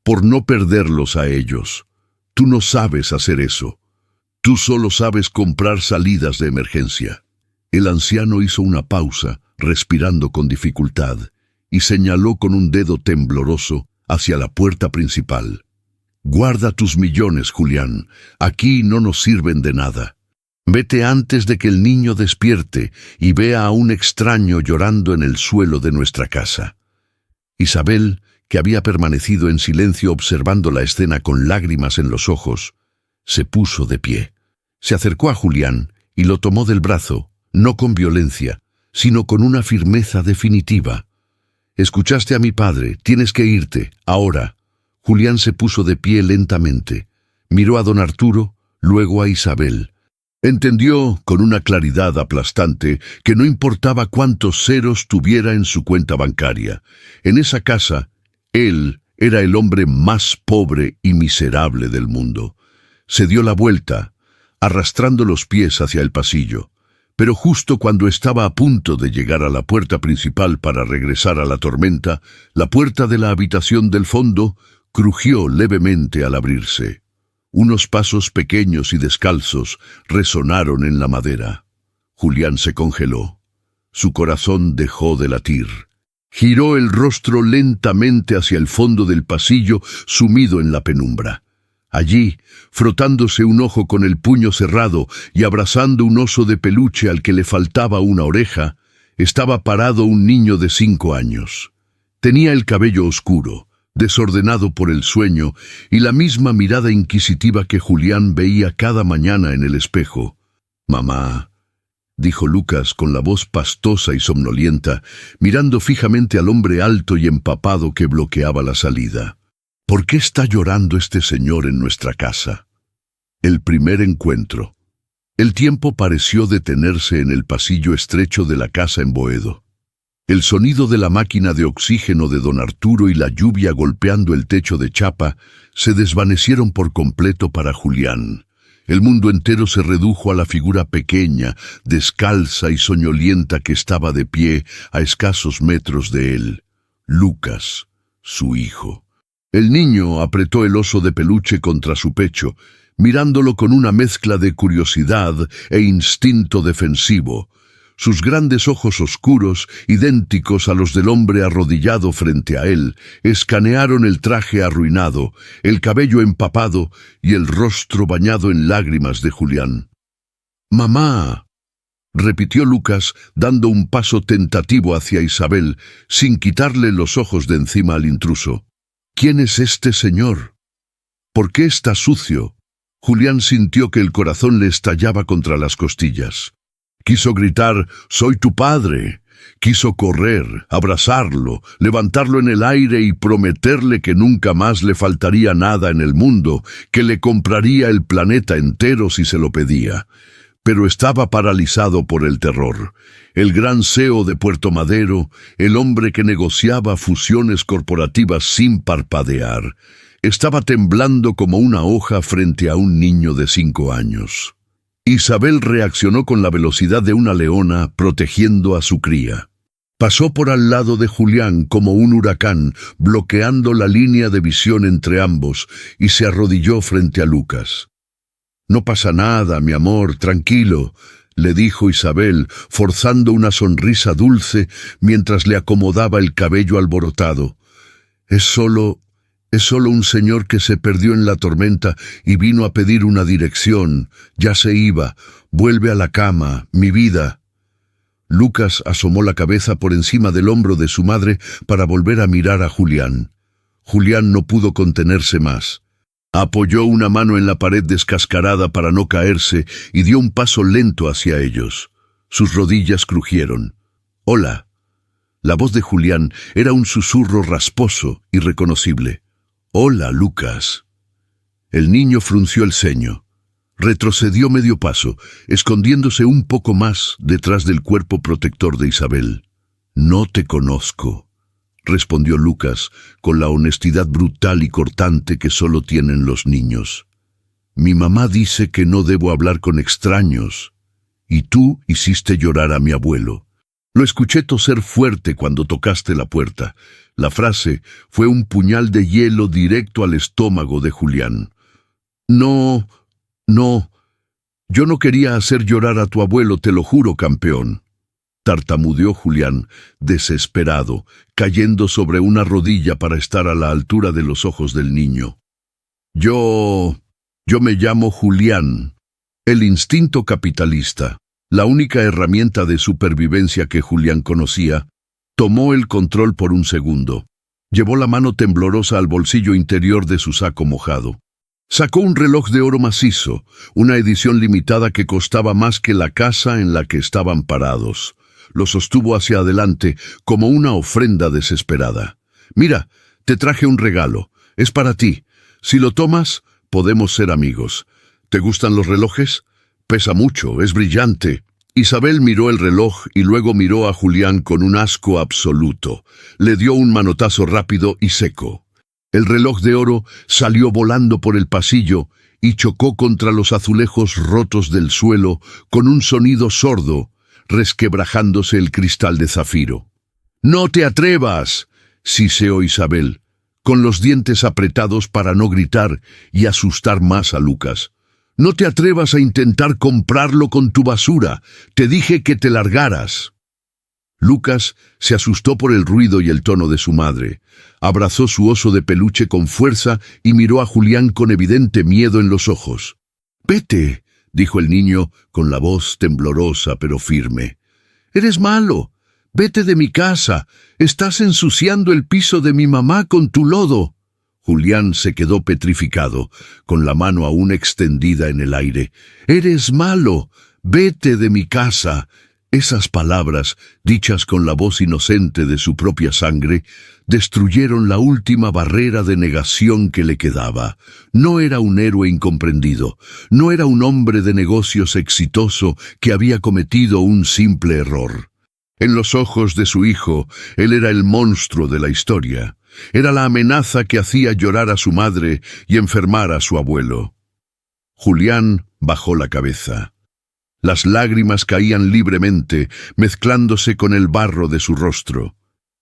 por no perderlos a ellos. Tú no sabes hacer eso. Tú solo sabes comprar salidas de emergencia. El anciano hizo una pausa, respirando con dificultad, y señaló con un dedo tembloroso hacia la puerta principal. Guarda tus millones, Julián. Aquí no nos sirven de nada. Vete antes de que el niño despierte y vea a un extraño llorando en el suelo de nuestra casa. Isabel, que había permanecido en silencio observando la escena con lágrimas en los ojos, se puso de pie. Se acercó a Julián y lo tomó del brazo, no con violencia, sino con una firmeza definitiva. Escuchaste a mi padre, tienes que irte, ahora. Julián se puso de pie lentamente, miró a don Arturo, luego a Isabel. Entendió, con una claridad aplastante, que no importaba cuántos ceros tuviera en su cuenta bancaria. En esa casa, él era el hombre más pobre y miserable del mundo. Se dio la vuelta, arrastrando los pies hacia el pasillo. Pero justo cuando estaba a punto de llegar a la puerta principal para regresar a la tormenta, la puerta de la habitación del fondo crujió levemente al abrirse. Unos pasos pequeños y descalzos resonaron en la madera. Julián se congeló. Su corazón dejó de latir. Giró el rostro lentamente hacia el fondo del pasillo, sumido en la penumbra. Allí, frotándose un ojo con el puño cerrado y abrazando un oso de peluche al que le faltaba una oreja, estaba parado un niño de 5 años. Tenía el cabello oscuro, desordenado por el sueño, y la misma mirada inquisitiva que Julián veía cada mañana en el espejo. «Mamá», dijo Lucas con la voz pastosa y somnolienta, mirando fijamente al hombre alto y empapado que bloqueaba la salida. «¿Por qué está llorando este señor en nuestra casa?» El primer encuentro. El tiempo pareció detenerse en el pasillo estrecho de la casa en Boedo. El sonido de la máquina de oxígeno de don Arturo y la lluvia golpeando el techo de chapa se desvanecieron por completo para Julián. El mundo entero se redujo a la figura pequeña, descalza y soñolienta que estaba de pie a escasos metros de él. Lucas, su hijo. El niño apretó el oso de peluche contra su pecho, mirándolo con una mezcla de curiosidad e instinto defensivo. Sus grandes ojos oscuros, idénticos a los del hombre arrodillado frente a él, escanearon el traje arruinado, el cabello empapado y el rostro bañado en lágrimas de Julián. «Mamá», repitió Lucas, dando un paso tentativo hacia Isabel, sin quitarle los ojos de encima al intruso. «¿Quién es este señor? ¿Por qué está sucio?» Julián sintió que el corazón le estallaba contra las costillas. Quiso gritar, «¡Soy tu padre!». Quiso correr, abrazarlo, levantarlo en el aire y prometerle que nunca más le faltaría nada en el mundo, que le compraría el planeta entero si se lo pedía. Pero estaba paralizado por el terror. El gran CEO de Puerto Madero, el hombre que negociaba fusiones corporativas sin parpadear, estaba temblando como una hoja frente a un niño de 5 años. Isabel reaccionó con la velocidad de una leona protegiendo a su cría. Pasó por al lado de Julián como un huracán, bloqueando la línea de visión entre ambos, y se arrodilló frente a Lucas. «No pasa nada, mi amor, tranquilo», le dijo Isabel, forzando una sonrisa dulce mientras le acomodaba el cabello alborotado. Es solo un señor que se perdió en la tormenta y vino a pedir una dirección. Ya se iba. Vuelve a la cama, mi vida». Lucas asomó la cabeza por encima del hombro de su madre para volver a mirar a Julián. Julián no pudo contenerse más. Apoyó una mano en la pared descascarada para no caerse y dio un paso lento hacia ellos. Sus rodillas crujieron. «Hola». La voz de Julián era un susurro rasposo, irreconocible. «Hola, Lucas». El niño frunció el ceño. Retrocedió medio paso, escondiéndose un poco más detrás del cuerpo protector de Isabel. «No te conozco», respondió Lucas con la honestidad brutal y cortante que solo tienen los niños. «Mi mamá dice que no debo hablar con extraños, y tú hiciste llorar a mi abuelo. Lo escuché toser fuerte cuando tocaste la puerta». La frase fue un puñal de hielo directo al estómago de Julián. «No, yo no quería hacer llorar a tu abuelo, te lo juro, campeón», tartamudeó Julián, desesperado, cayendo sobre una rodilla para estar a la altura de los ojos del niño. Yo me llamo Julián». El instinto capitalista, la única herramienta de supervivencia que Julián conocía, tomó el control por un segundo. Llevó la mano temblorosa al bolsillo interior de su saco mojado. Sacó un reloj de oro macizo, una edición limitada que costaba más que la casa en la que estaban parados. Lo sostuvo hacia adelante como una ofrenda desesperada. «Mira, te traje un regalo. Es para ti. Si lo tomas, podemos ser amigos. ¿Te gustan los relojes? Pesa mucho, es brillante». Isabel miró el reloj y luego miró a Julián con un asco absoluto. Le dio un manotazo rápido y seco. El reloj de oro salió volando por el pasillo y chocó contra los azulejos rotos del suelo con un sonido sordo, resquebrajándose el cristal de zafiro. «¡No te atrevas!», siseó Isabel, con los dientes apretados para no gritar y asustar más a Lucas. «No te atrevas a intentar comprarlo con tu basura. Te dije que te largaras». Lucas se asustó por el ruido y el tono de su madre. Abrazó su oso de peluche con fuerza y miró a Julián con evidente miedo en los ojos. «Vete», dijo el niño con la voz temblorosa pero firme. «Eres malo. Vete de mi casa. Estás ensuciando el piso de mi mamá con tu lodo». Julián se quedó petrificado, con la mano aún extendida en el aire. «Eres malo. Vete de mi casa». Esas palabras, dichas con la voz inocente de su propia sangre, destruyeron la última barrera de negación que le quedaba. No era un héroe incomprendido, no era un hombre de negocios exitoso que había cometido un simple error. En los ojos de su hijo, él era el monstruo de la historia. Era la amenaza que hacía llorar a su madre y enfermar a su abuelo. Julián bajó la cabeza. Las lágrimas caían libremente, mezclándose con el barro de su rostro.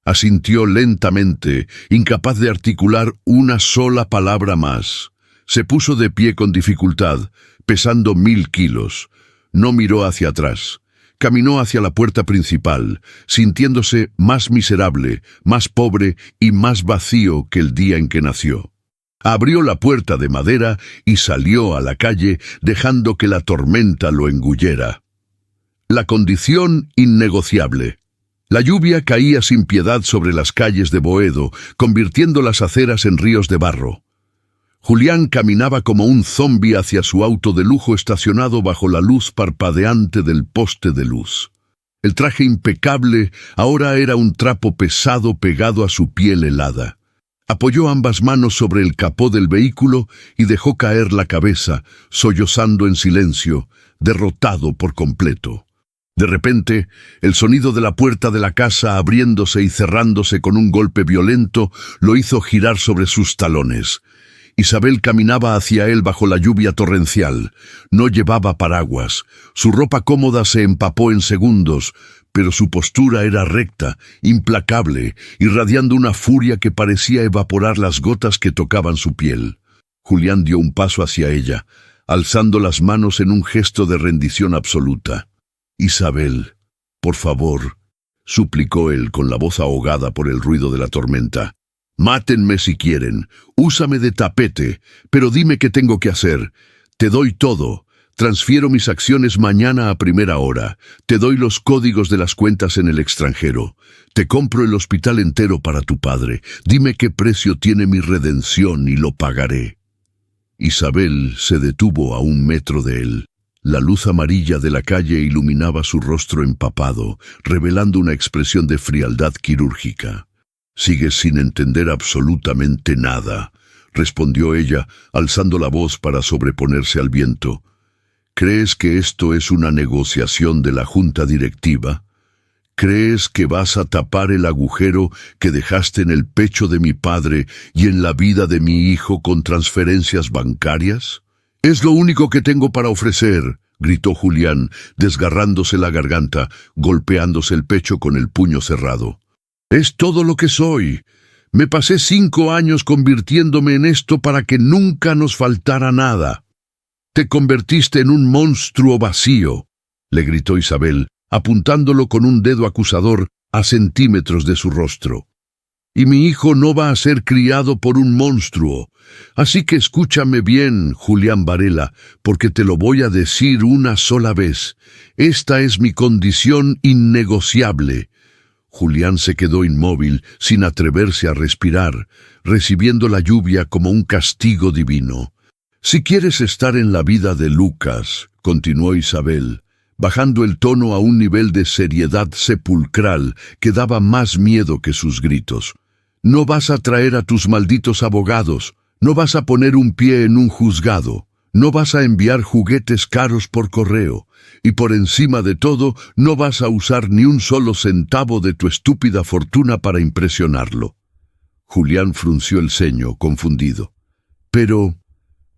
Asintió lentamente, incapaz de articular una sola palabra más. Se puso de pie con dificultad, pesando 1000 kilos. No miró hacia atrás. Caminó hacia la puerta principal, sintiéndose más miserable, más pobre y más vacío que el día en que nació. Abrió la puerta de madera y salió a la calle, dejando que la tormenta lo engullera. La condición innegociable. La lluvia caía sin piedad sobre las calles de Boedo, convirtiendo las aceras en ríos de barro. Julián caminaba como un zombi hacia su auto de lujo estacionado bajo la luz parpadeante del poste de luz. El traje impecable ahora era un trapo pesado pegado a su piel helada. Apoyó ambas manos sobre el capó del vehículo y dejó caer la cabeza, sollozando en silencio, derrotado por completo. De repente, el sonido de la puerta de la casa abriéndose y cerrándose con un golpe violento lo hizo girar sobre sus talones. Isabel caminaba hacia él bajo la lluvia torrencial. No llevaba paraguas. Su ropa cómoda se empapó en segundos, pero su postura era recta, implacable, irradiando una furia que parecía evaporar las gotas que tocaban su piel. Julián dio un paso hacia ella, alzando las manos en un gesto de rendición absoluta. «Isabel, por favor», suplicó él con la voz ahogada por el ruido de la tormenta. «Mátenme si quieren, úsame de tapete, pero dime qué tengo que hacer. Te doy todo. Transfiero mis acciones mañana a primera hora. Te doy los códigos de las cuentas en el extranjero. Te compro el hospital entero para tu padre. Dime qué precio tiene mi redención y lo pagaré». Isabel se detuvo a 1 metro de él. La luz amarilla de la calle iluminaba su rostro empapado, revelando una expresión de frialdad quirúrgica. «Sigues sin entender absolutamente nada», respondió ella, alzando la voz para sobreponerse al viento. «¿Crees que esto es una negociación de la junta directiva? ¿Crees que vas a tapar el agujero que dejaste en el pecho de mi padre y en la vida de mi hijo con transferencias bancarias? «Es lo único que tengo para ofrecer», gritó Julián, desgarrándose la garganta, golpeándose el pecho con el puño cerrado. «Es todo lo que soy. Me pasé 5 años convirtiéndome en esto para que nunca nos faltara nada». «Te convertiste en un monstruo vacío», le gritó Isabel, apuntándolo con un dedo acusador a centímetros de su rostro. «Y mi hijo no va a ser criado por un monstruo. Así que escúchame bien, Julián Varela, porque te lo voy a decir una sola vez. Esta es mi condición innegociable». Julián se quedó inmóvil, sin atreverse a respirar, recibiendo la lluvia como un castigo divino. «Si quieres estar en la vida de Lucas», continuó Isabel, bajando el tono a un nivel de seriedad sepulcral que daba más miedo que sus gritos, «no vas a traer a tus malditos abogados, no vas a poner un pie en un juzgado, no vas a enviar juguetes caros por correo, y por encima de todo, no vas a usar ni un solo centavo de tu estúpida fortuna para impresionarlo». Julián frunció el ceño, confundido. «Pero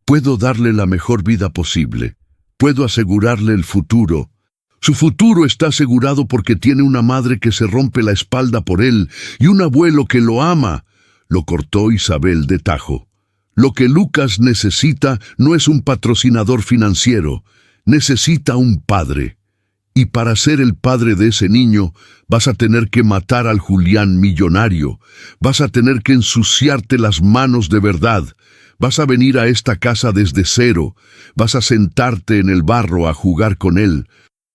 puedo darle la mejor vida posible. Puedo asegurarle el futuro. Su futuro está asegurado porque tiene una madre que se rompe la espalda por él y un abuelo que lo ama», lo cortó Isabel de tajo. «Lo que Lucas necesita no es un patrocinador financiero, necesita un padre. Y para ser el padre de ese niño, vas a tener que matar al Julián millonario, vas a tener que ensuciarte las manos de verdad. Vas a venir a esta casa desde cero, vas a sentarte en el barro a jugar con él,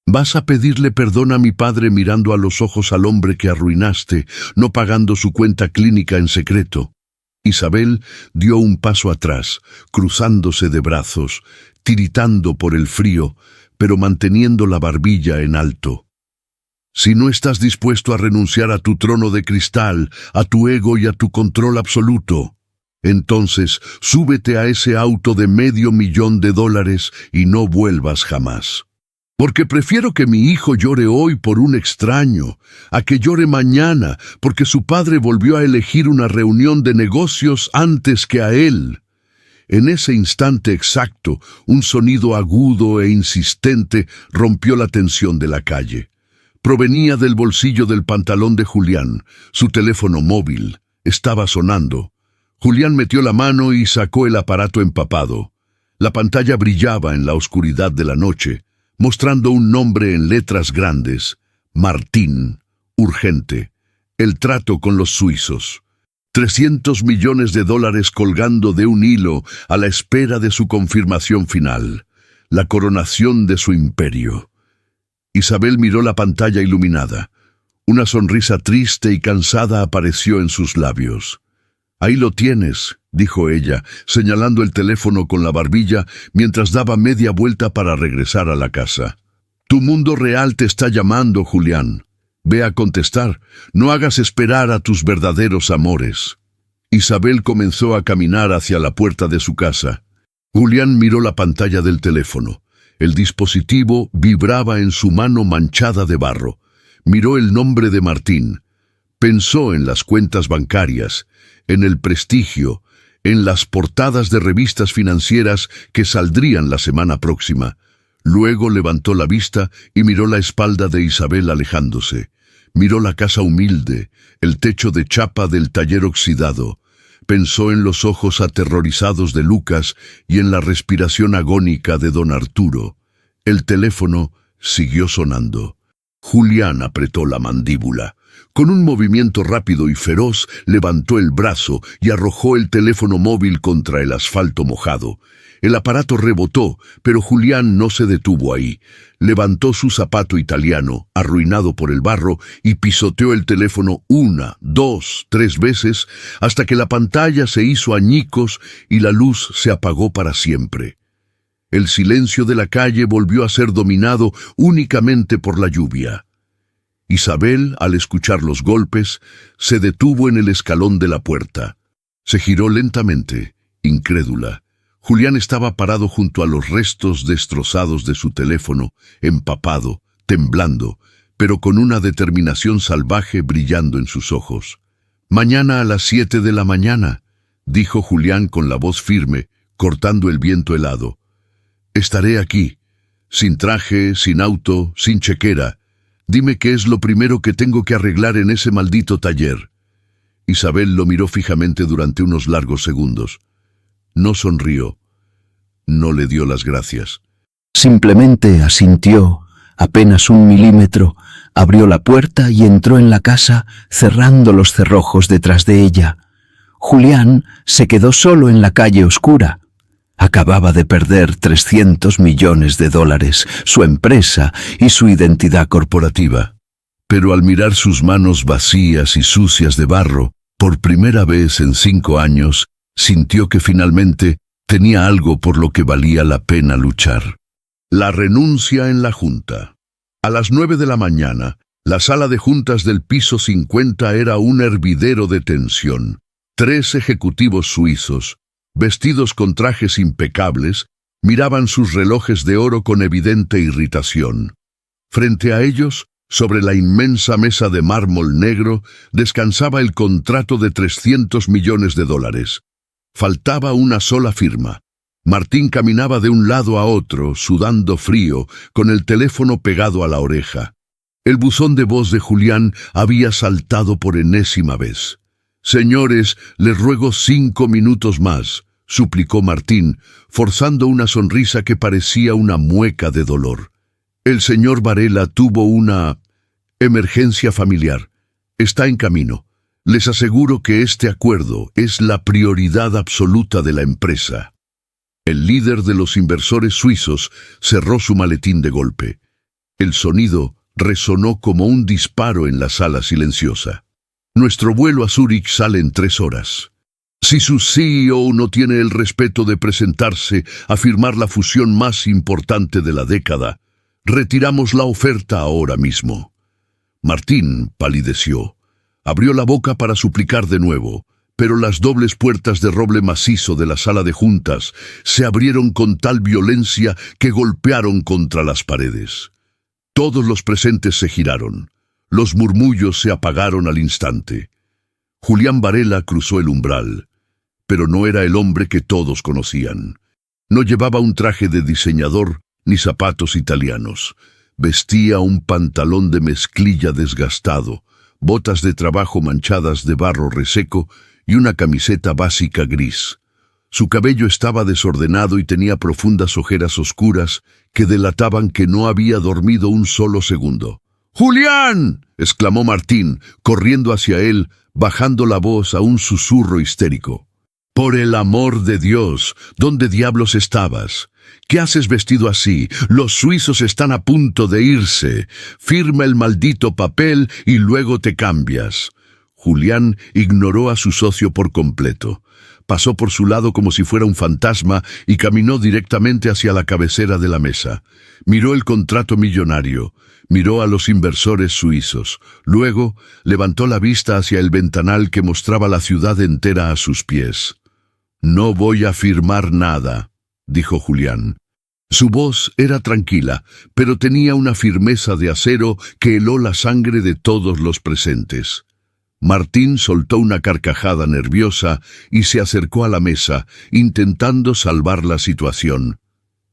vas a pedirle perdón a mi padre mirando a los ojos al hombre que arruinaste, no pagando su cuenta clínica en secreto». Isabel dio un paso atrás, cruzándose de brazos, tiritando por el frío, pero manteniendo la barbilla en alto. «Si no estás dispuesto a renunciar a tu trono de cristal, a tu ego y a tu control absoluto, entonces súbete a ese auto de $500,000 y no vuelvas jamás. Porque prefiero que mi hijo llore hoy por un extraño, a que llore mañana porque su padre volvió a elegir una reunión de negocios antes que a él». En ese instante exacto, un sonido agudo e insistente rompió la tensión de la calle. Provenía del bolsillo del pantalón de Julián. Su teléfono móvil estaba sonando. Julián metió la mano y sacó el aparato empapado. La pantalla brillaba en la oscuridad de la noche, mostrando un nombre en letras grandes: Martín, urgente, el trato con los suizos. $300 millones colgando de un hilo a la espera de su confirmación final, la coronación de su imperio. Isabel miró la pantalla iluminada. Una sonrisa triste y cansada apareció en sus labios. «Ahí lo tienes», dijo ella, señalando el teléfono con la barbilla mientras daba media vuelta para regresar a la casa. «Tu mundo real te está llamando, Julián. Ve a contestar, no hagas esperar a tus verdaderos amores». Isabel comenzó a caminar hacia la puerta de su casa. Julián miró la pantalla del teléfono. El dispositivo vibraba en su mano manchada de barro. Miró el nombre de Martín. Pensó en las cuentas bancarias, en el prestigio, en las portadas de revistas financieras que saldrían la semana próxima. Luego levantó la vista y miró la espalda de Isabel alejándose. Miró la casa humilde, el techo de chapa del taller oxidado. Pensó en los ojos aterrorizados de Lucas y en la respiración agónica de don Arturo. El teléfono siguió sonando. Julián apretó la mandíbula. Con un movimiento rápido y feroz, levantó el brazo y arrojó el teléfono móvil contra el asfalto mojado. El aparato rebotó, pero Julián no se detuvo ahí. Levantó su zapato italiano, arruinado por el barro, y pisoteó el teléfono 1, 2, 3 veces, hasta que la pantalla se hizo añicos y la luz se apagó para siempre. El silencio de la calle volvió a ser dominado únicamente por la lluvia. Isabel, al escuchar los golpes, se detuvo en el escalón de la puerta. Se giró lentamente, incrédula. Julián estaba parado junto a los restos destrozados de su teléfono, empapado, temblando, pero con una determinación salvaje brillando en sus ojos. «Mañana a las 7 de la mañana», dijo Julián con la voz firme, cortando el viento helado. «Estaré aquí, sin traje, sin auto, sin chequera. Dime qué es lo primero que tengo que arreglar en ese maldito taller». Isabel lo miró fijamente durante unos largos segundos. No sonrió. No le dio las gracias. Simplemente asintió, apenas 1 milímetro, abrió la puerta y entró en la casa, cerrando los cerrojos detrás de ella. Julián se quedó solo en la calle oscura. Acababa de perder $300 millones, su empresa y su identidad corporativa. Pero al mirar sus manos vacías y sucias de barro, por primera vez en 5 años, sintió que finalmente tenía algo por lo que valía la pena luchar. La renuncia en la junta. A las 9 de la mañana, la sala de juntas del piso 50 era un hervidero de tensión. 3 ejecutivos suizos, vestidos con trajes impecables, miraban sus relojes de oro con evidente irritación. Frente a ellos, sobre la inmensa mesa de mármol negro, descansaba el contrato de $300 millones. Faltaba una sola firma. Martín caminaba de un lado a otro, sudando frío, con el teléfono pegado a la oreja. El buzón de voz de Julián había saltado por enésima vez. «Señores, les ruego 5 minutos más», suplicó Martín, forzando una sonrisa que parecía una mueca de dolor. «El señor Varela tuvo una emergencia familiar. Está en camino. Les aseguro que este acuerdo es la prioridad absoluta de la empresa». El líder de los inversores suizos cerró su maletín de golpe. El sonido resonó como un disparo en la sala silenciosa. «Nuestro vuelo a Zúrich sale en 3 horas. Si su CEO no tiene el respeto de presentarse a firmar la fusión más importante de la década, retiramos la oferta ahora mismo». Martín palideció. Abrió la boca para suplicar de nuevo, pero las dobles puertas de roble macizo de la sala de juntas se abrieron con tal violencia que golpearon contra las paredes. Todos los presentes se giraron. Los murmullos se apagaron al instante. Julián Varela cruzó el umbral, pero no era el hombre que todos conocían. No llevaba un traje de diseñador ni zapatos italianos. Vestía un pantalón de mezclilla desgastado, botas de trabajo manchadas de barro reseco y una camiseta básica gris. Su cabello estaba desordenado y tenía profundas ojeras oscuras que delataban que no había dormido un solo segundo. «¡Julián!», exclamó Martín, corriendo hacia él, bajando la voz a un susurro histérico. «Por el amor de Dios, ¿dónde diablos estabas? ¿Qué haces vestido así? Los suizos están a punto de irse. Firma el maldito papel y luego te cambias». Julián ignoró a su socio por completo. Pasó por su lado como si fuera un fantasma y caminó directamente hacia la cabecera de la mesa. Miró el contrato millonario, miró a los inversores suizos. Luego levantó la vista hacia el ventanal que mostraba la ciudad entera a sus pies. «No voy a firmar nada», dijo Julián. Su voz era tranquila, pero tenía una firmeza de acero que heló la sangre de todos los presentes. Martín soltó una carcajada nerviosa y se acercó a la mesa, intentando salvar la situación.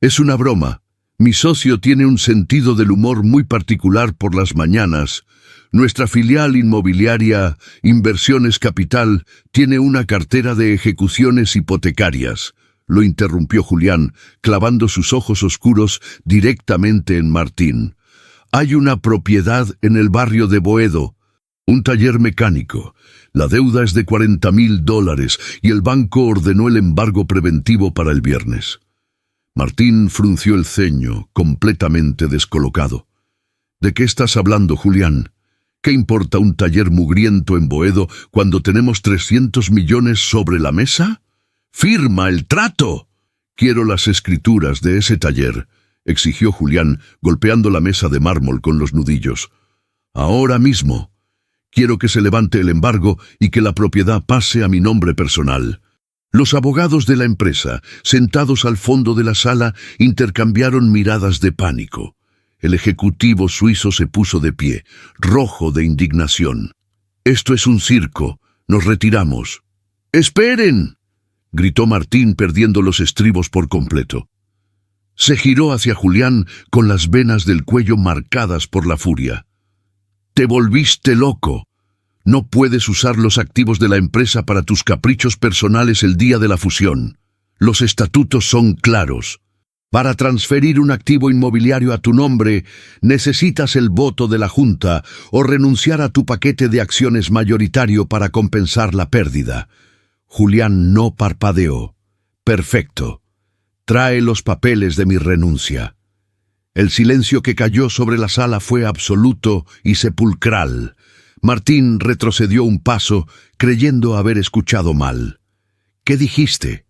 «Es una broma. Mi socio tiene un sentido del humor muy particular por las mañanas. Nuestra filial inmobiliaria, Inversiones Capital, tiene una cartera de ejecuciones hipotecarias», lo interrumpió Julián, clavando sus ojos oscuros directamente en Martín. Hay una propiedad en el barrio de Boedo, un taller mecánico. La deuda es de $40,000 y el banco ordenó el embargo preventivo para el viernes. Martín frunció el ceño, completamente descolocado. ¿De qué estás hablando, Julián? ¿Qué importa un taller mugriento en Boedo cuando tenemos 300 millones sobre la mesa? ¡Firma el trato! Quiero las escrituras de ese taller, exigió Julián, golpeando la mesa de mármol con los nudillos. Ahora mismo. Quiero que se levante el embargo y que la propiedad pase a mi nombre personal. Los abogados de la empresa, sentados al fondo de la sala, intercambiaron miradas de pánico. El ejecutivo suizo se puso de pie, rojo de indignación. «Esto es un circo. Nos retiramos». «¡Esperen!», gritó Martín, perdiendo los estribos por completo. Se giró hacia Julián con las venas del cuello marcadas por la furia. «Te volviste loco. No puedes usar los activos de la empresa para tus caprichos personales el día de la fusión. Los estatutos son claros. Para transferir un activo inmobiliario a tu nombre, necesitas el voto de la Junta o renunciar a tu paquete de acciones mayoritario para compensar la pérdida». Julián no parpadeó. «Perfecto. Trae los papeles de mi renuncia». El silencio que cayó sobre la sala fue absoluto y sepulcral. Martín retrocedió un paso, creyendo haber escuchado mal. «¿Qué dijiste?»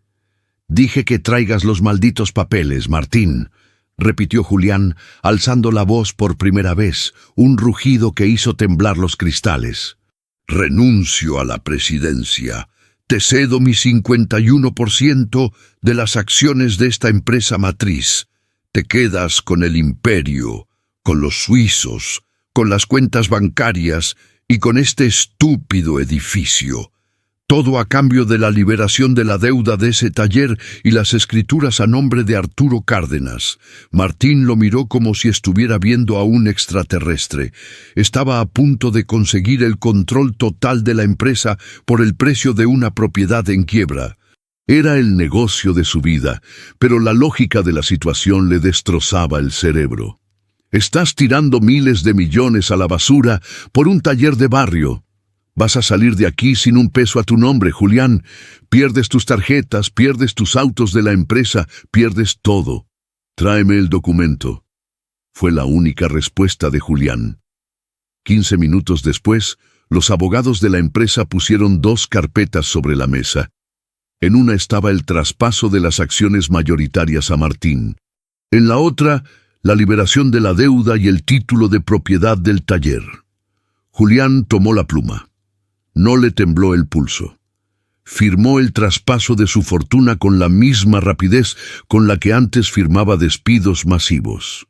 «Dije que traigas los malditos papeles, Martín», repitió Julián, alzando la voz por primera vez, un rugido que hizo temblar los cristales. «Renuncio a la presidencia. Te cedo mi 51% de las acciones de esta empresa matriz. Te quedas con el imperio, con los suizos, con las cuentas bancarias y con este estúpido edificio. Todo a cambio de la liberación de la deuda de ese taller y las escrituras a nombre de Arturo Cárdenas». Martín lo miró como si estuviera viendo a un extraterrestre. Estaba a punto de conseguir el control total de la empresa por el precio de una propiedad en quiebra. Era el negocio de su vida, pero la lógica de la situación le destrozaba el cerebro. «Estás tirando miles de millones a la basura por un taller de barrio. Vas a salir de aquí sin un peso a tu nombre, Julián. Pierdes tus tarjetas, pierdes tus autos de la empresa, pierdes todo. Tráeme el documento». Fue la única respuesta de Julián. 15 minutos después, los abogados de la empresa pusieron 2 carpetas sobre la mesa. En una estaba el traspaso de las acciones mayoritarias a Martín. En la otra, la liberación de la deuda y el título de propiedad del taller. Julián tomó la pluma. No le tembló el pulso. Firmó el traspaso de su fortuna con la misma rapidez con la que antes firmaba despidos masivos.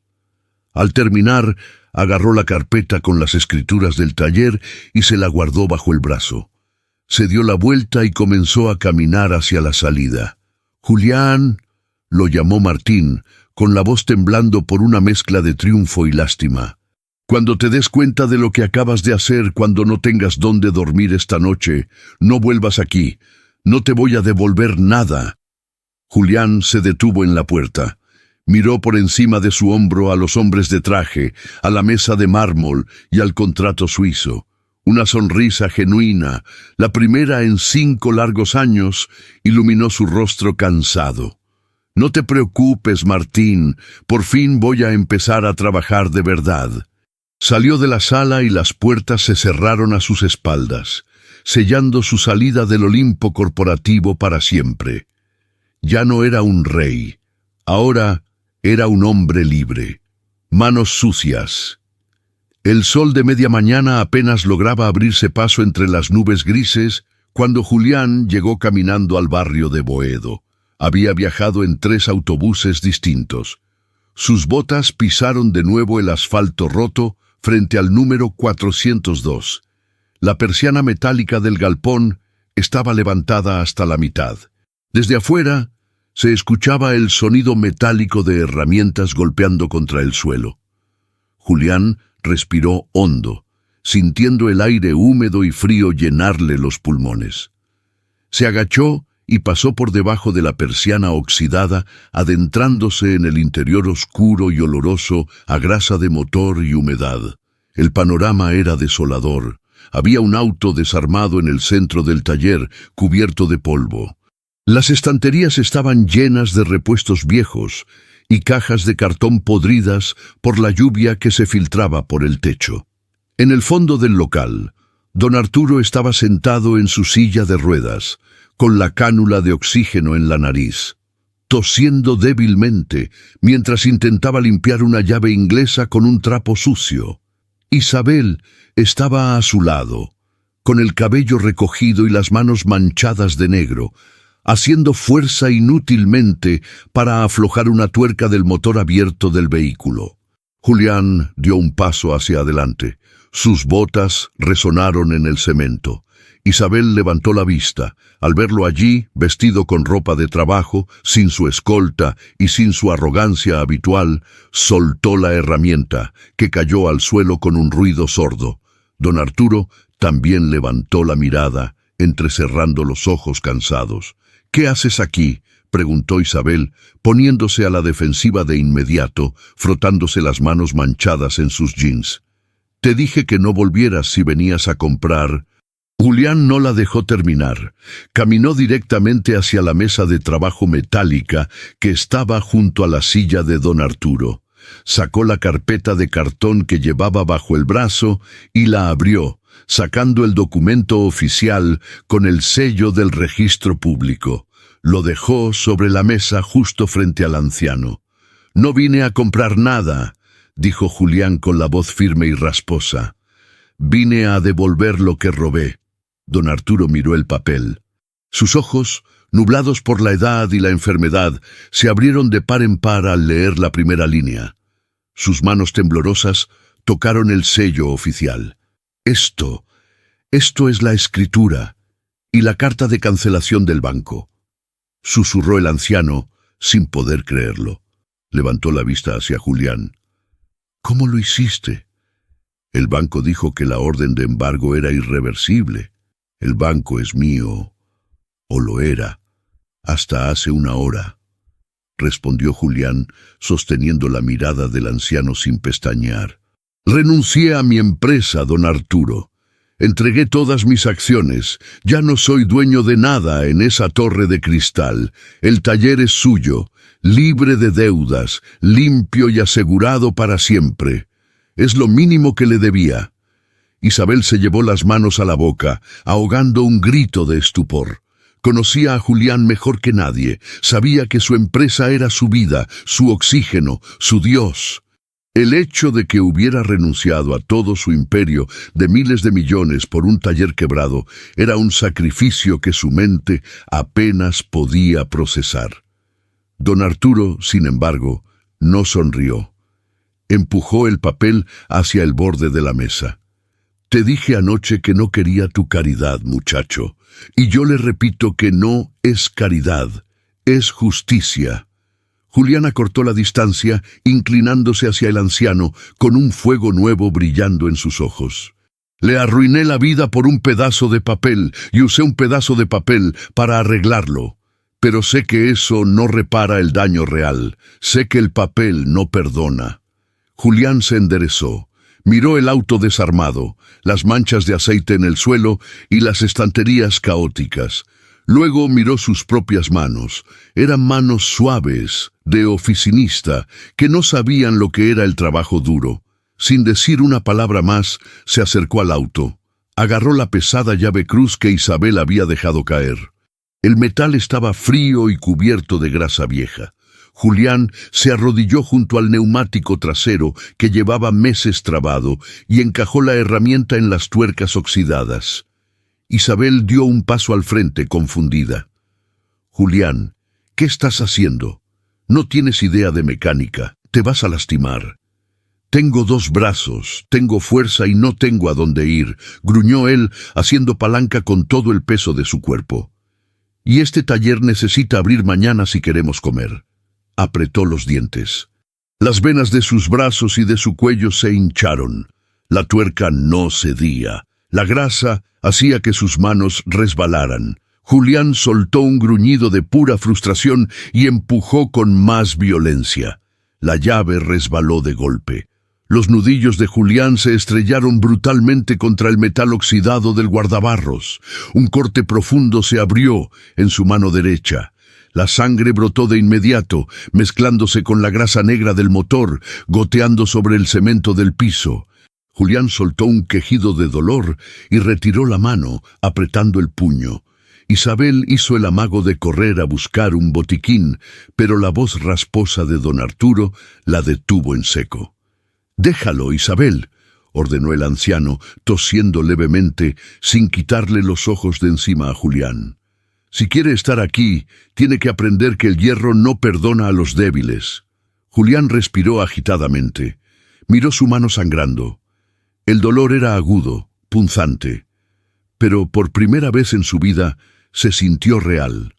Al terminar, agarró la carpeta con las escrituras del taller y se la guardó bajo el brazo. Se dio la vuelta y comenzó a caminar hacia la salida. «Julián», lo llamó Martín, con la voz temblando por una mezcla de triunfo y lástima. «Cuando te des cuenta de lo que acabas de hacer, cuando no tengas dónde dormir esta noche, no vuelvas aquí. No te voy a devolver nada». Julián se detuvo en la puerta. Miró por encima de su hombro a los hombres de traje, a la mesa de mármol y al contrato suizo. Una sonrisa genuina, la primera en 5 largos años, iluminó su rostro cansado. «No te preocupes, Martín, por fin voy a empezar a trabajar de verdad». Salió de la sala y las puertas se cerraron a sus espaldas, sellando su salida del Olimpo corporativo para siempre. Ya no era un rey, ahora era un hombre libre. Manos sucias. El sol de media mañana apenas lograba abrirse paso entre las nubes grises cuando Julián llegó caminando al barrio de Boedo. Había viajado en 3 autobuses distintos. Sus botas pisaron de nuevo el asfalto roto frente al número 402. La persiana metálica del galpón estaba levantada hasta la mitad. Desde afuera se escuchaba el sonido metálico de herramientas golpeando contra el suelo. Julián respiró hondo, sintiendo el aire húmedo y frío llenarle los pulmones. Se agachó y pasó por debajo de la persiana oxidada, adentrándose en el interior oscuro y oloroso a grasa de motor y humedad. El panorama era desolador. Había un auto desarmado en el centro del taller, cubierto de polvo. Las estanterías estaban llenas de repuestos viejos y cajas de cartón podridas por la lluvia que se filtraba por el techo. En el fondo del local, don Arturo estaba sentado en su silla de ruedas, con la cánula de oxígeno en la nariz, tosiendo débilmente mientras intentaba limpiar una llave inglesa con un trapo sucio. Isabel estaba a su lado, con el cabello recogido y las manos manchadas de negro, haciendo fuerza inútilmente para aflojar una tuerca del motor abierto del vehículo. Julián dio un paso hacia adelante. Sus botas resonaron en el cemento. Isabel levantó la vista. Al verlo allí, vestido con ropa de trabajo, sin su escolta y sin su arrogancia habitual, soltó la herramienta, que cayó al suelo con un ruido sordo. Don Arturo también levantó la mirada, entrecerrando los ojos cansados. «¿Qué haces aquí?», preguntó Isabel, poniéndose a la defensiva de inmediato, frotándose las manos manchadas en sus jeans. «Te dije que no volvieras si venías a comprar». Julián no la dejó terminar. Caminó directamente hacia la mesa de trabajo metálica que estaba junto a la silla de don Arturo. Sacó la carpeta de cartón que llevaba bajo el brazo y la abrió, sacando el documento oficial con el sello del registro público. Lo dejó sobre la mesa justo frente al anciano. «No vine a comprar nada», dijo Julián con la voz firme y rasposa. «Vine a devolver lo que robé». Don Arturo miró el papel. Sus ojos, nublados por la edad y la enfermedad, se abrieron de par en par al leer la primera línea. Sus manos temblorosas tocaron el sello oficial. Esto es la escritura y la carta de cancelación del banco», susurró el anciano sin poder creerlo. Levantó la vista hacia Julián. «¿Cómo lo hiciste?» «El banco dijo que la orden de embargo era irreversible. El banco es mío, o lo era, hasta hace una hora», respondió Julián, sosteniendo la mirada del anciano sin pestañear. «Renuncié a mi empresa, don Arturo. Entregué todas mis acciones. Ya no soy dueño de nada en esa torre de cristal. El taller es suyo, libre de deudas, limpio y asegurado para siempre. Es lo mínimo que le debía». Isabel se llevó las manos a la boca, ahogando un grito de estupor. Conocía a Julián mejor que nadie. Sabía que su empresa era su vida, su oxígeno, su Dios. El hecho de que hubiera renunciado a todo su imperio de miles de millones por un taller quebrado era un sacrificio que su mente apenas podía procesar. Don Arturo, sin embargo, no sonrió. Empujó el papel hacia el borde de la mesa. «Te dije anoche que no quería tu caridad, muchacho, y yo le repito que no es caridad, es justicia». Julián acortó la distancia, inclinándose hacia el anciano, con un fuego nuevo brillando en sus ojos. «Le arruiné la vida por un pedazo de papel, y usé un pedazo de papel para arreglarlo. Pero sé que eso no repara el daño real. Sé que el papel no perdona». Julián se enderezó. Miró el auto desarmado, las manchas de aceite en el suelo y las estanterías caóticas. Luego miró sus propias manos. Eran manos suaves, de oficinista, que no sabían lo que era el trabajo duro. Sin decir una palabra más, se acercó al auto. Agarró la pesada llave cruz que Isabel había dejado caer. El metal estaba frío y cubierto de grasa vieja. Julián se arrodilló junto al neumático trasero que llevaba meses trabado y encajó la herramienta en las tuercas oxidadas. Isabel dio un paso al frente, confundida. «Julián, ¿qué estás haciendo? No tienes idea de mecánica. Te vas a lastimar». «Tengo 2 brazos, tengo fuerza y no tengo a dónde ir», gruñó él, haciendo palanca con todo el peso de su cuerpo. «Y este taller necesita abrir mañana si queremos comer». Apretó los dientes. Las venas de sus brazos y de su cuello se hincharon. La tuerca no cedía. La grasa hacía que sus manos resbalaran. Julián soltó un gruñido de pura frustración y empujó con más violencia. La llave resbaló de golpe. Los nudillos de Julián se estrellaron brutalmente contra el metal oxidado del guardabarros. Un corte profundo se abrió en su mano derecha. La sangre brotó de inmediato, mezclándose con la grasa negra del motor, goteando sobre el cemento del piso. Julián soltó un quejido de dolor y retiró la mano, apretando el puño. Isabel hizo el amago de correr a buscar un botiquín, pero la voz rasposa de don Arturo la detuvo en seco. «Déjalo, Isabel», ordenó el anciano, tosiendo levemente, sin quitarle los ojos de encima a Julián. «Si quiere estar aquí, tiene que aprender que el hierro no perdona a los débiles». Julián respiró agitadamente. Miró su mano sangrando. El dolor era agudo, punzante, pero por primera vez en su vida se sintió real.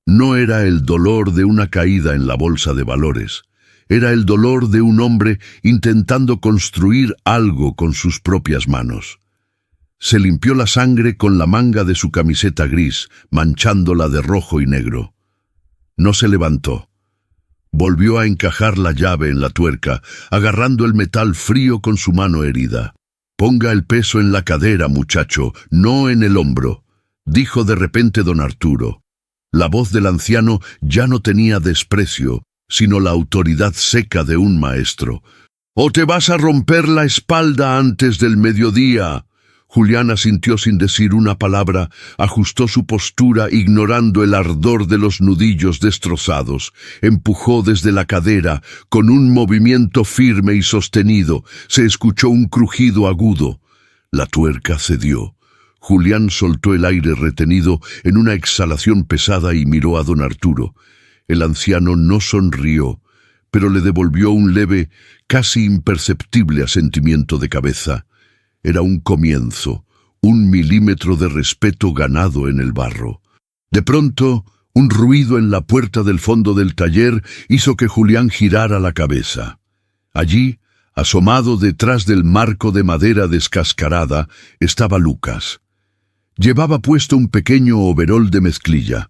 No era el dolor de una caída en la bolsa de valores. Era el dolor de un hombre intentando construir algo con sus propias manos. Se limpió la sangre con la manga de su camiseta gris, manchándola de rojo y negro. No se levantó. Volvió a encajar la llave en la tuerca, agarrando el metal frío con su mano herida. «Ponga el peso en la cadera, muchacho, no en el hombro», dijo de repente don Arturo. La voz del anciano ya no tenía desprecio, sino la autoridad seca de un maestro. «¿O te vas a romper la espalda antes del mediodía?» Julián asintió sin decir una palabra, ajustó su postura ignorando el ardor de los nudillos destrozados, empujó desde la cadera, con un movimiento firme y sostenido, se escuchó un crujido agudo. La tuerca cedió. Julián soltó el aire retenido en una exhalación pesada y miró a don Arturo. El anciano no sonrió, pero le devolvió un leve, casi imperceptible asentimiento de cabeza. Era un comienzo, 1 milímetro de respeto ganado en el barro. De pronto, un ruido en la puerta del fondo del taller hizo que Julián girara la cabeza. Allí, asomado detrás del marco de madera descascarada, estaba Lucas. Llevaba puesto un pequeño overol de mezclilla.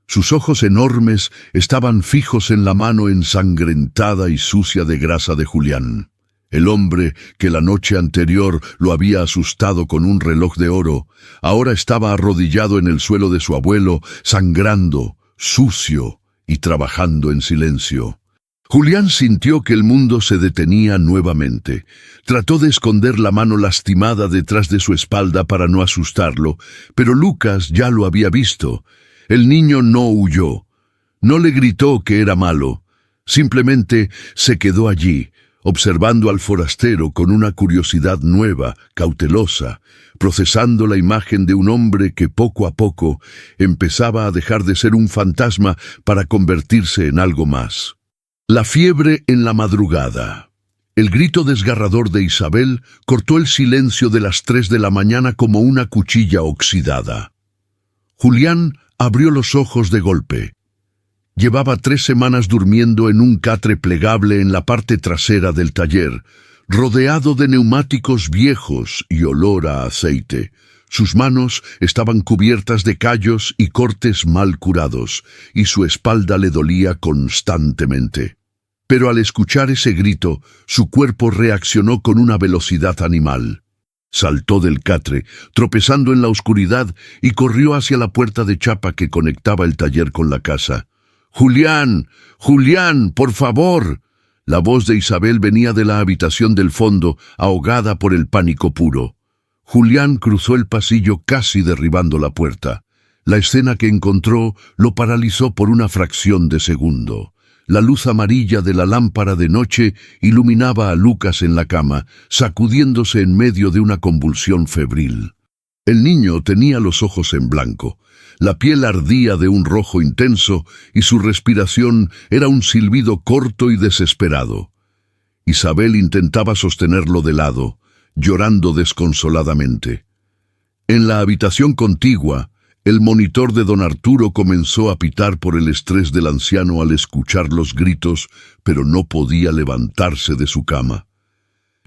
Sus ojos enormes estaban fijos en la mano ensangrentada y sucia de grasa de Julián. El hombre que la noche anterior lo había asustado con un reloj de oro, ahora estaba arrodillado en el suelo de su abuelo, sangrando, sucio y trabajando en silencio. Julián sintió que el mundo se detenía nuevamente. Trató de esconder la mano lastimada detrás de su espalda para no asustarlo, pero Lucas ya lo había visto. El niño no huyó. No le gritó que era malo. Simplemente se quedó allí, observando al forastero con una curiosidad nueva, cautelosa, procesando la imagen de un hombre que poco a poco empezaba a dejar de ser un fantasma para convertirse en algo más. La fiebre en la madrugada. El grito desgarrador de Isabel cortó el silencio de las 3 de la mañana como una cuchilla oxidada. Julián abrió los ojos de golpe. Llevaba 3 semanas durmiendo en un catre plegable en la parte trasera del taller, rodeado de neumáticos viejos y olor a aceite. Sus manos estaban cubiertas de callos y cortes mal curados, y su espalda le dolía constantemente. Pero al escuchar ese grito, su cuerpo reaccionó con una velocidad animal. Saltó del catre, tropezando en la oscuridad, y corrió hacia la puerta de chapa que conectaba el taller con la casa. «¡Julián! ¡Julián, por favor!». La voz de Isabel venía de la habitación del fondo, ahogada por el pánico puro. Julián cruzó el pasillo casi derribando la puerta. La escena que encontró lo paralizó por una fracción de segundo. La luz amarilla de la lámpara de noche iluminaba a Lucas en la cama, sacudiéndose en medio de una convulsión febril. El niño tenía los ojos en blanco. La piel ardía de un rojo intenso y su respiración era un silbido corto y desesperado. Isabel intentaba sostenerlo de lado, llorando desconsoladamente. En la habitación contigua, el monitor de don Arturo comenzó a pitar por el estrés del anciano al escuchar los gritos, pero no podía levantarse de su cama.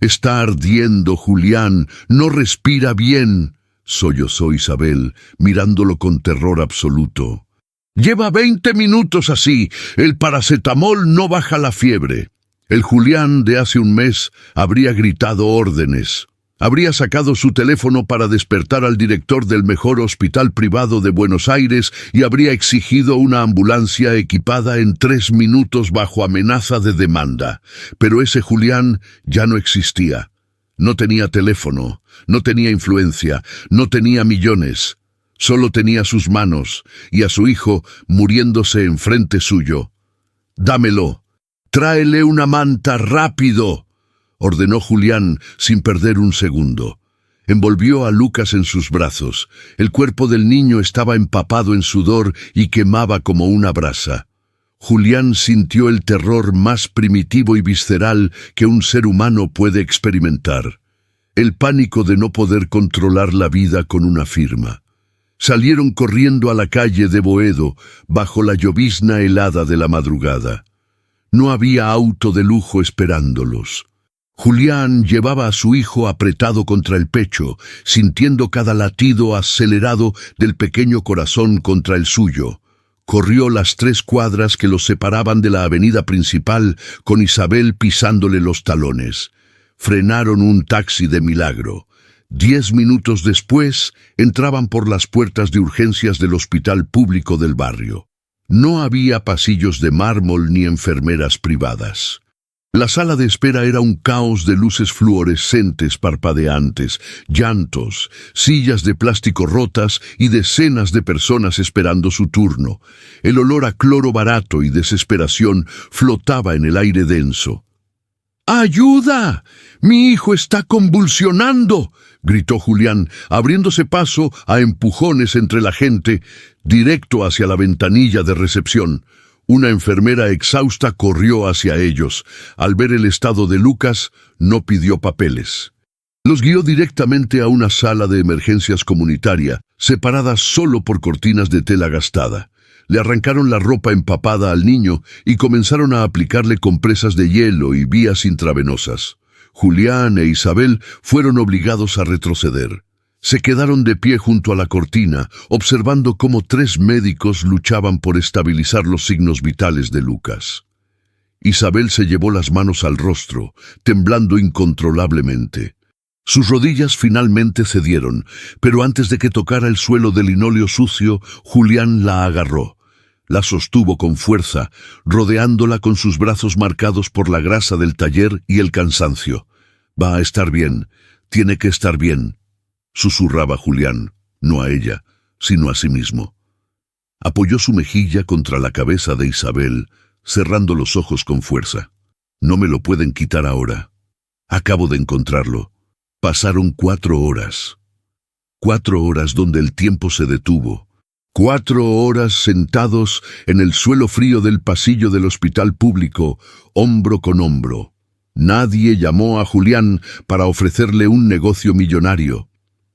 «Está ardiendo, Julián, no respira bien», sollozó Isabel, mirándolo con terror absoluto. «Lleva 20 minutos así. El paracetamol no baja la fiebre». El Julián de hace un mes habría gritado órdenes. Habría sacado su teléfono para despertar al director del mejor hospital privado de Buenos Aires y habría exigido una ambulancia equipada en 3 minutos bajo amenaza de demanda. Pero ese Julián ya no existía. No tenía teléfono, no tenía influencia, no tenía millones. Solo tenía sus manos y a su hijo muriéndose enfrente suyo. «Dámelo. Tráele una manta rápido», ordenó Julián sin perder un segundo. Envolvió a Lucas en sus brazos. El cuerpo del niño estaba empapado en sudor y quemaba como una brasa. Julián sintió el terror más primitivo y visceral que un ser humano puede experimentar. El pánico de no poder controlar la vida con una firma. Salieron corriendo a la calle de Boedo, bajo la llovizna helada de la madrugada. No había auto de lujo esperándolos. Julián llevaba a su hijo apretado contra el pecho, sintiendo cada latido acelerado del pequeño corazón contra el suyo. Corrió las 3 cuadras que los separaban de la avenida principal, con Isabel pisándole los talones. Frenaron un taxi de milagro. 10 minutos después, entraban por las puertas de urgencias del hospital público del barrio. No había pasillos de mármol ni enfermeras privadas. La sala de espera era un caos de luces fluorescentes parpadeantes, llantos, sillas de plástico rotas y decenas de personas esperando su turno. El olor a cloro barato y desesperación flotaba en el aire denso. «¡Ayuda! ¡Mi hijo está convulsionando!», gritó Julián, abriéndose paso a empujones entre la gente, directo hacia la ventanilla de recepción. Una enfermera exhausta corrió hacia ellos. Al ver el estado de Lucas, no pidió papeles. Los guió directamente a una sala de emergencias comunitaria, separada solo por cortinas de tela gastada. Le arrancaron la ropa empapada al niño y comenzaron a aplicarle compresas de hielo y vías intravenosas. Julián e Isabel fueron obligados a retroceder. Se quedaron de pie junto a la cortina, observando cómo 3 médicos luchaban por estabilizar los signos vitales de Lucas. Isabel se llevó las manos al rostro, temblando incontrolablemente. Sus rodillas finalmente cedieron, pero antes de que tocara el suelo de linóleo sucio, Julián la agarró. La sostuvo con fuerza, rodeándola con sus brazos marcados por la grasa del taller y el cansancio. «Va a estar bien, tiene que estar bien», susurraba Julián, no a ella, sino a sí mismo. Apoyó su mejilla contra la cabeza de Isabel, cerrando los ojos con fuerza. «No me lo pueden quitar ahora. Acabo de encontrarlo». Pasaron 4 horas. 4 horas donde el tiempo se detuvo. 4 horas sentados en el suelo frío del pasillo del hospital público, hombro con hombro. Nadie llamó a Julián para ofrecerle un negocio millonario.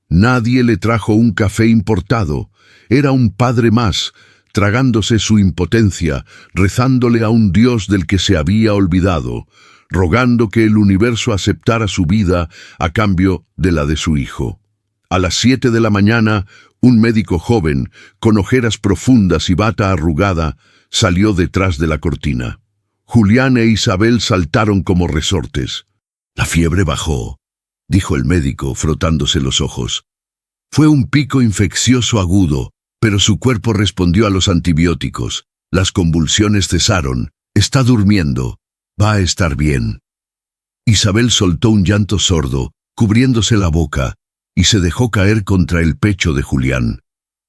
Nadie le trajo un café importado. Era un padre más, tragándose su impotencia, rezándole a un Dios del que se había olvidado, rogando que el universo aceptara su vida a cambio de la de su hijo. A las 7 de la mañana, un médico joven, con ojeras profundas y bata arrugada, salió detrás de la cortina. Julián e Isabel saltaron como resortes. «La fiebre bajó», dijo el médico, frotándose los ojos. «Fue un pico infeccioso agudo, pero su cuerpo respondió a los antibióticos. Las convulsiones cesaron. Está durmiendo. Va a estar bien». Isabel soltó un llanto sordo, cubriéndose la boca, y se dejó caer contra el pecho de Julián.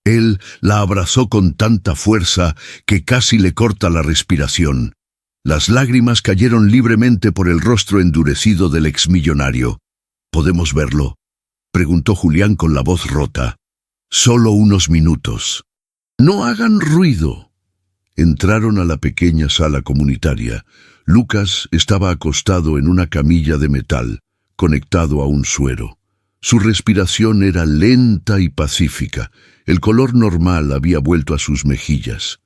Él la abrazó con tanta fuerza que casi le corta la respiración. Las lágrimas cayeron libremente por el rostro endurecido del exmillonario. «¿Podemos verlo?», preguntó Julián con la voz rota. «Solo unos minutos». «No hagan ruido». Entraron a la pequeña sala comunitaria. Lucas estaba acostado en una camilla de metal, conectado a un suero. Su respiración era lenta y pacífica. El color normal había vuelto a sus mejillas.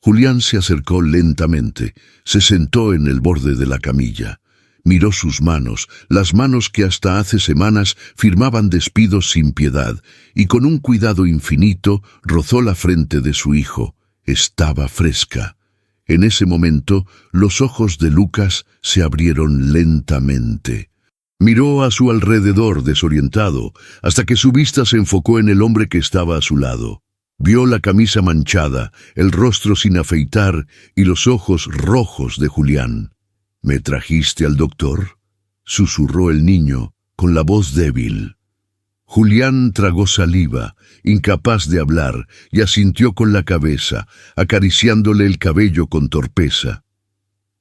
Julián se acercó lentamente, se sentó en el borde de la camilla. Miró sus manos, las manos que hasta hace semanas firmaban despidos sin piedad, y con un cuidado infinito rozó la frente de su hijo. Estaba fresca. En ese momento, los ojos de Lucas se abrieron lentamente. Miró a su alrededor desorientado, hasta que su vista se enfocó en el hombre que estaba a su lado. Vio la camisa manchada, el rostro sin afeitar y los ojos rojos de Julián. —¿Me trajiste al doctor? —susurró el niño, con la voz débil. Julián tragó saliva, incapaz de hablar, y asintió con la cabeza, acariciándole el cabello con torpeza.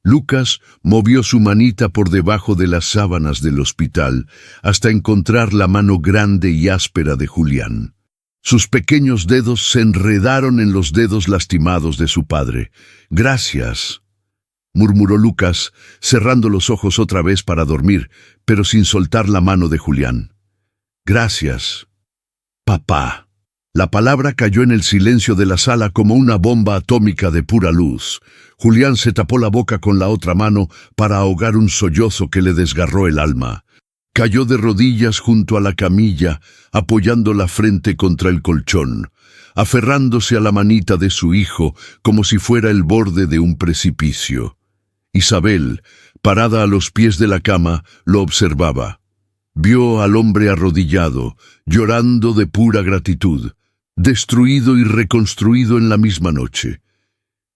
Lucas movió su manita por debajo de las sábanas del hospital, hasta encontrar la mano grande y áspera de Julián. Sus pequeños dedos se enredaron en los dedos lastimados de su padre. —Gracias —murmuró Lucas, cerrando los ojos otra vez para dormir, pero sin soltar la mano de Julián. —Gracias, papá. La palabra cayó en el silencio de la sala como una bomba atómica de pura luz. Julián se tapó la boca con la otra mano para ahogar un sollozo que le desgarró el alma. Cayó de rodillas junto a la camilla, apoyando la frente contra el colchón, aferrándose a la manita de su hijo como si fuera el borde de un precipicio. Isabel, parada a los pies de la cama, lo observaba. Vio al hombre arrodillado, llorando de pura gratitud, destruido y reconstruido en la misma noche.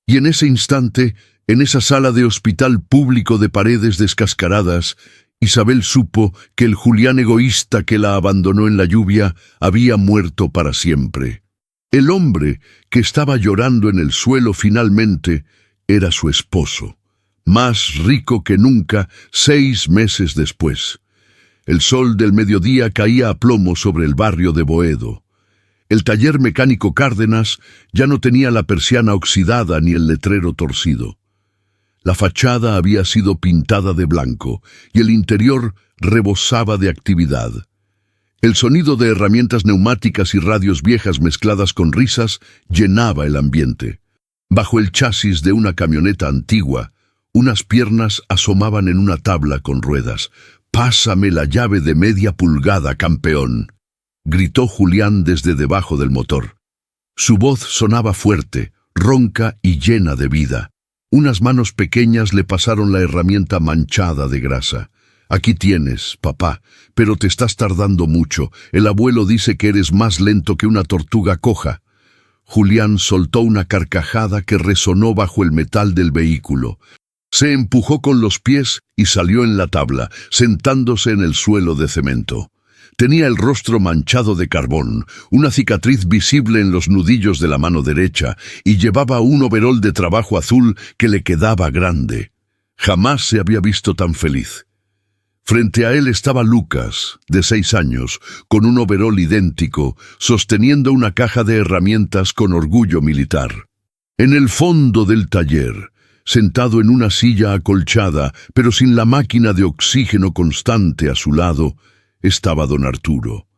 Y en ese instante, en esa sala de hospital público de paredes descascaradas, Isabel supo que el Julián egoísta que la abandonó en la lluvia había muerto para siempre. El hombre que estaba llorando en el suelo finalmente era su esposo, más rico que nunca 6 meses después. El sol del mediodía caía a plomo sobre el barrio de Boedo. El taller mecánico Cárdenas ya no tenía la persiana oxidada ni el letrero torcido. La fachada había sido pintada de blanco y el interior rebosaba de actividad. El sonido de herramientas neumáticas y radios viejas mezcladas con risas llenaba el ambiente. Bajo el chasis de una camioneta antigua, unas piernas asomaban en una tabla con ruedas. «Pásame la llave de media pulgada, campeón», gritó Julián desde debajo del motor. Su voz sonaba fuerte, ronca y llena de vida. Unas manos pequeñas le pasaron la herramienta manchada de grasa. «Aquí tienes, papá, pero te estás tardando mucho. El abuelo dice que eres más lento que una tortuga coja». Julián soltó una carcajada que resonó bajo el metal del vehículo. Se empujó con los pies y salió en la tabla, sentándose en el suelo de cemento. Tenía el rostro manchado de carbón, una cicatriz visible en los nudillos de la mano derecha, y llevaba un overol de trabajo azul que le quedaba grande. Jamás se había visto tan feliz. Frente a él estaba Lucas, de 6 años, con un overol idéntico, sosteniendo una caja de herramientas con orgullo militar. En el fondo del taller, sentado en una silla acolchada, pero sin la máquina de oxígeno constante a su lado, estaba don Arturo.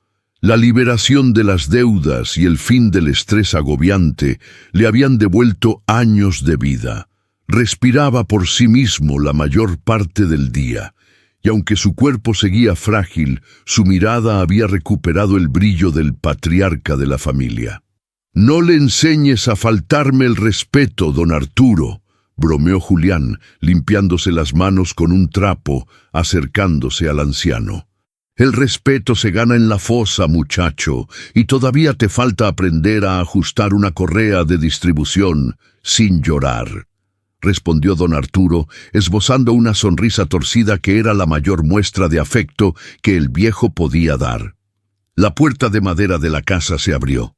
La liberación de las deudas y el fin del estrés agobiante le habían devuelto años de vida. Respiraba por sí mismo la mayor parte del día, y aunque su cuerpo seguía frágil, su mirada había recuperado el brillo del patriarca de la familia. «No le enseñes a faltarme el respeto, don Arturo», bromeó Julián, limpiándose las manos con un trapo, acercándose al anciano. «El respeto se gana en la fosa, muchacho, y todavía te falta aprender a ajustar una correa de distribución sin llorar», respondió don Arturo, esbozando una sonrisa torcida que era la mayor muestra de afecto que el viejo podía dar. La puerta de madera de la casa se abrió.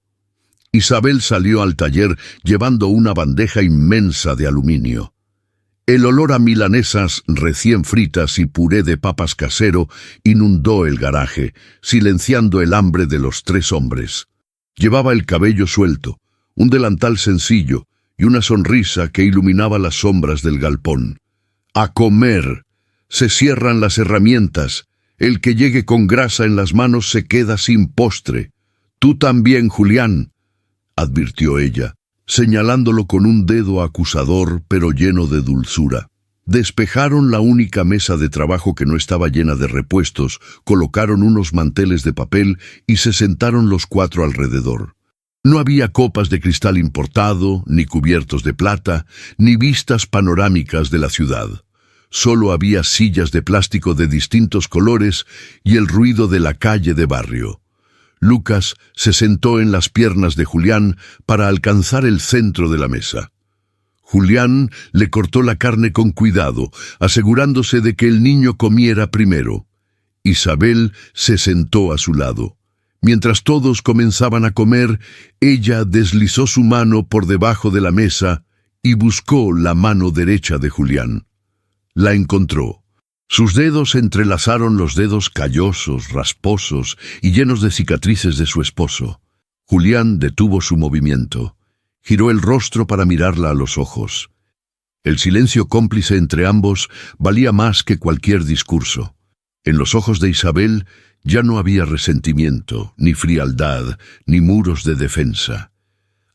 Isabel salió al taller llevando una bandeja inmensa de aluminio. El olor a milanesas recién fritas y puré de papas casero inundó el garaje, silenciando el hambre de los 3 hombres. Llevaba el cabello suelto, un delantal sencillo y una sonrisa que iluminaba las sombras del galpón. «A comer. Se cierran las herramientas. El que llegue con grasa en las manos se queda sin postre. Tú también, Julián», advirtió ella, señalándolo con un dedo acusador pero lleno de dulzura. Despejaron la única mesa de trabajo que no estaba llena de repuestos, colocaron unos manteles de papel y se sentaron los cuatro alrededor. No había copas de cristal importado, ni cubiertos de plata, ni vistas panorámicas de la ciudad. Solo había sillas de plástico de distintos colores y el ruido de la calle de barrio. Lucas se sentó en las piernas de Julián para alcanzar el centro de la mesa. Julián le cortó la carne con cuidado, asegurándose de que el niño comiera primero. Isabel se sentó a su lado. Mientras todos comenzaban a comer, ella deslizó su mano por debajo de la mesa y buscó la mano derecha de Julián. La encontró. Sus dedos entrelazaron los dedos callosos, rasposos y llenos de cicatrices de su esposo. Julián detuvo su movimiento. Giró el rostro para mirarla a los ojos. El silencio cómplice entre ambos valía más que cualquier discurso. En los ojos de Isabel ya no había resentimiento, ni frialdad, ni muros de defensa.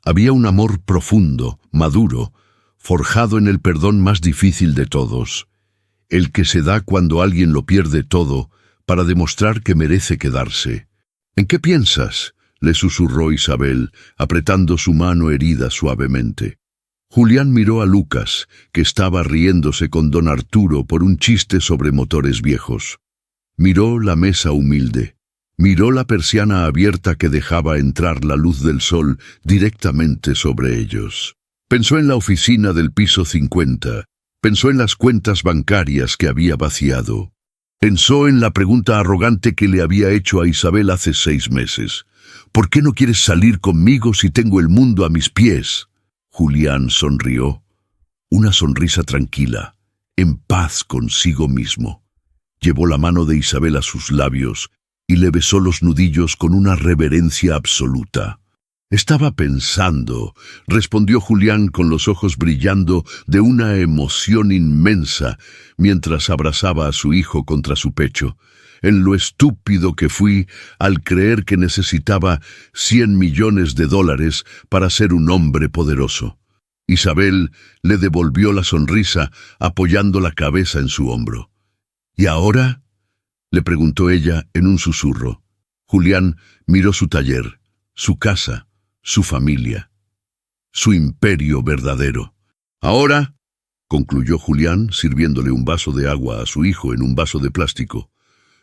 Había un amor profundo, maduro, forjado en el perdón más difícil de todos, el que se da cuando alguien lo pierde todo para demostrar que merece quedarse. ¿En qué piensas?, le susurró Isabel, apretando su mano herida suavemente. Julián miró a Lucas, que estaba riéndose con don Arturo por un chiste sobre motores viejos. Miró la mesa humilde. Miró la persiana abierta que dejaba entrar la luz del sol directamente sobre ellos. Pensó en la oficina del piso 50. Pensó en las cuentas bancarias que había vaciado. Pensó en la pregunta arrogante que le había hecho a Isabel hace 6 meses. ¿Por qué no quieres salir conmigo si tengo el mundo a mis pies? Julián sonrió. Una sonrisa tranquila, en paz consigo mismo. Llevó la mano de Isabel a sus labios y le besó los nudillos con una reverencia absoluta. Estaba pensando, respondió Julián con los ojos brillando de una emoción inmensa mientras abrazaba a su hijo contra su pecho, en lo estúpido que fui al creer que necesitaba $100 millones para ser un hombre poderoso. Isabel le devolvió la sonrisa apoyando la cabeza en su hombro. ¿Y ahora?, le preguntó ella en un susurro. Julián miró su taller, su casa, su familia, su imperio verdadero. Ahora, concluyó Julián, sirviéndole un vaso de agua a su hijo en un vaso de plástico,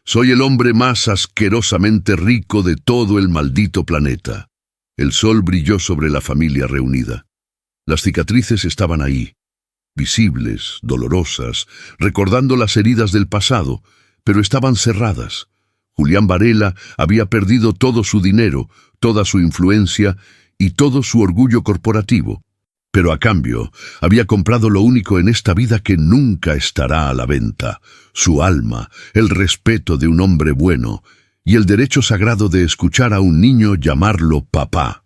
soy el hombre más asquerosamente rico de todo el maldito planeta. El sol brilló sobre la familia reunida. Las cicatrices estaban ahí, visibles, dolorosas, recordando las heridas del pasado, pero estaban cerradas. Julián Varela había perdido todo su dinero, toda su influencia y todo su orgullo corporativo, pero a cambio había comprado lo único en esta vida que nunca estará a la venta: su alma, el respeto de un hombre bueno y el derecho sagrado de escuchar a un niño llamarlo papá.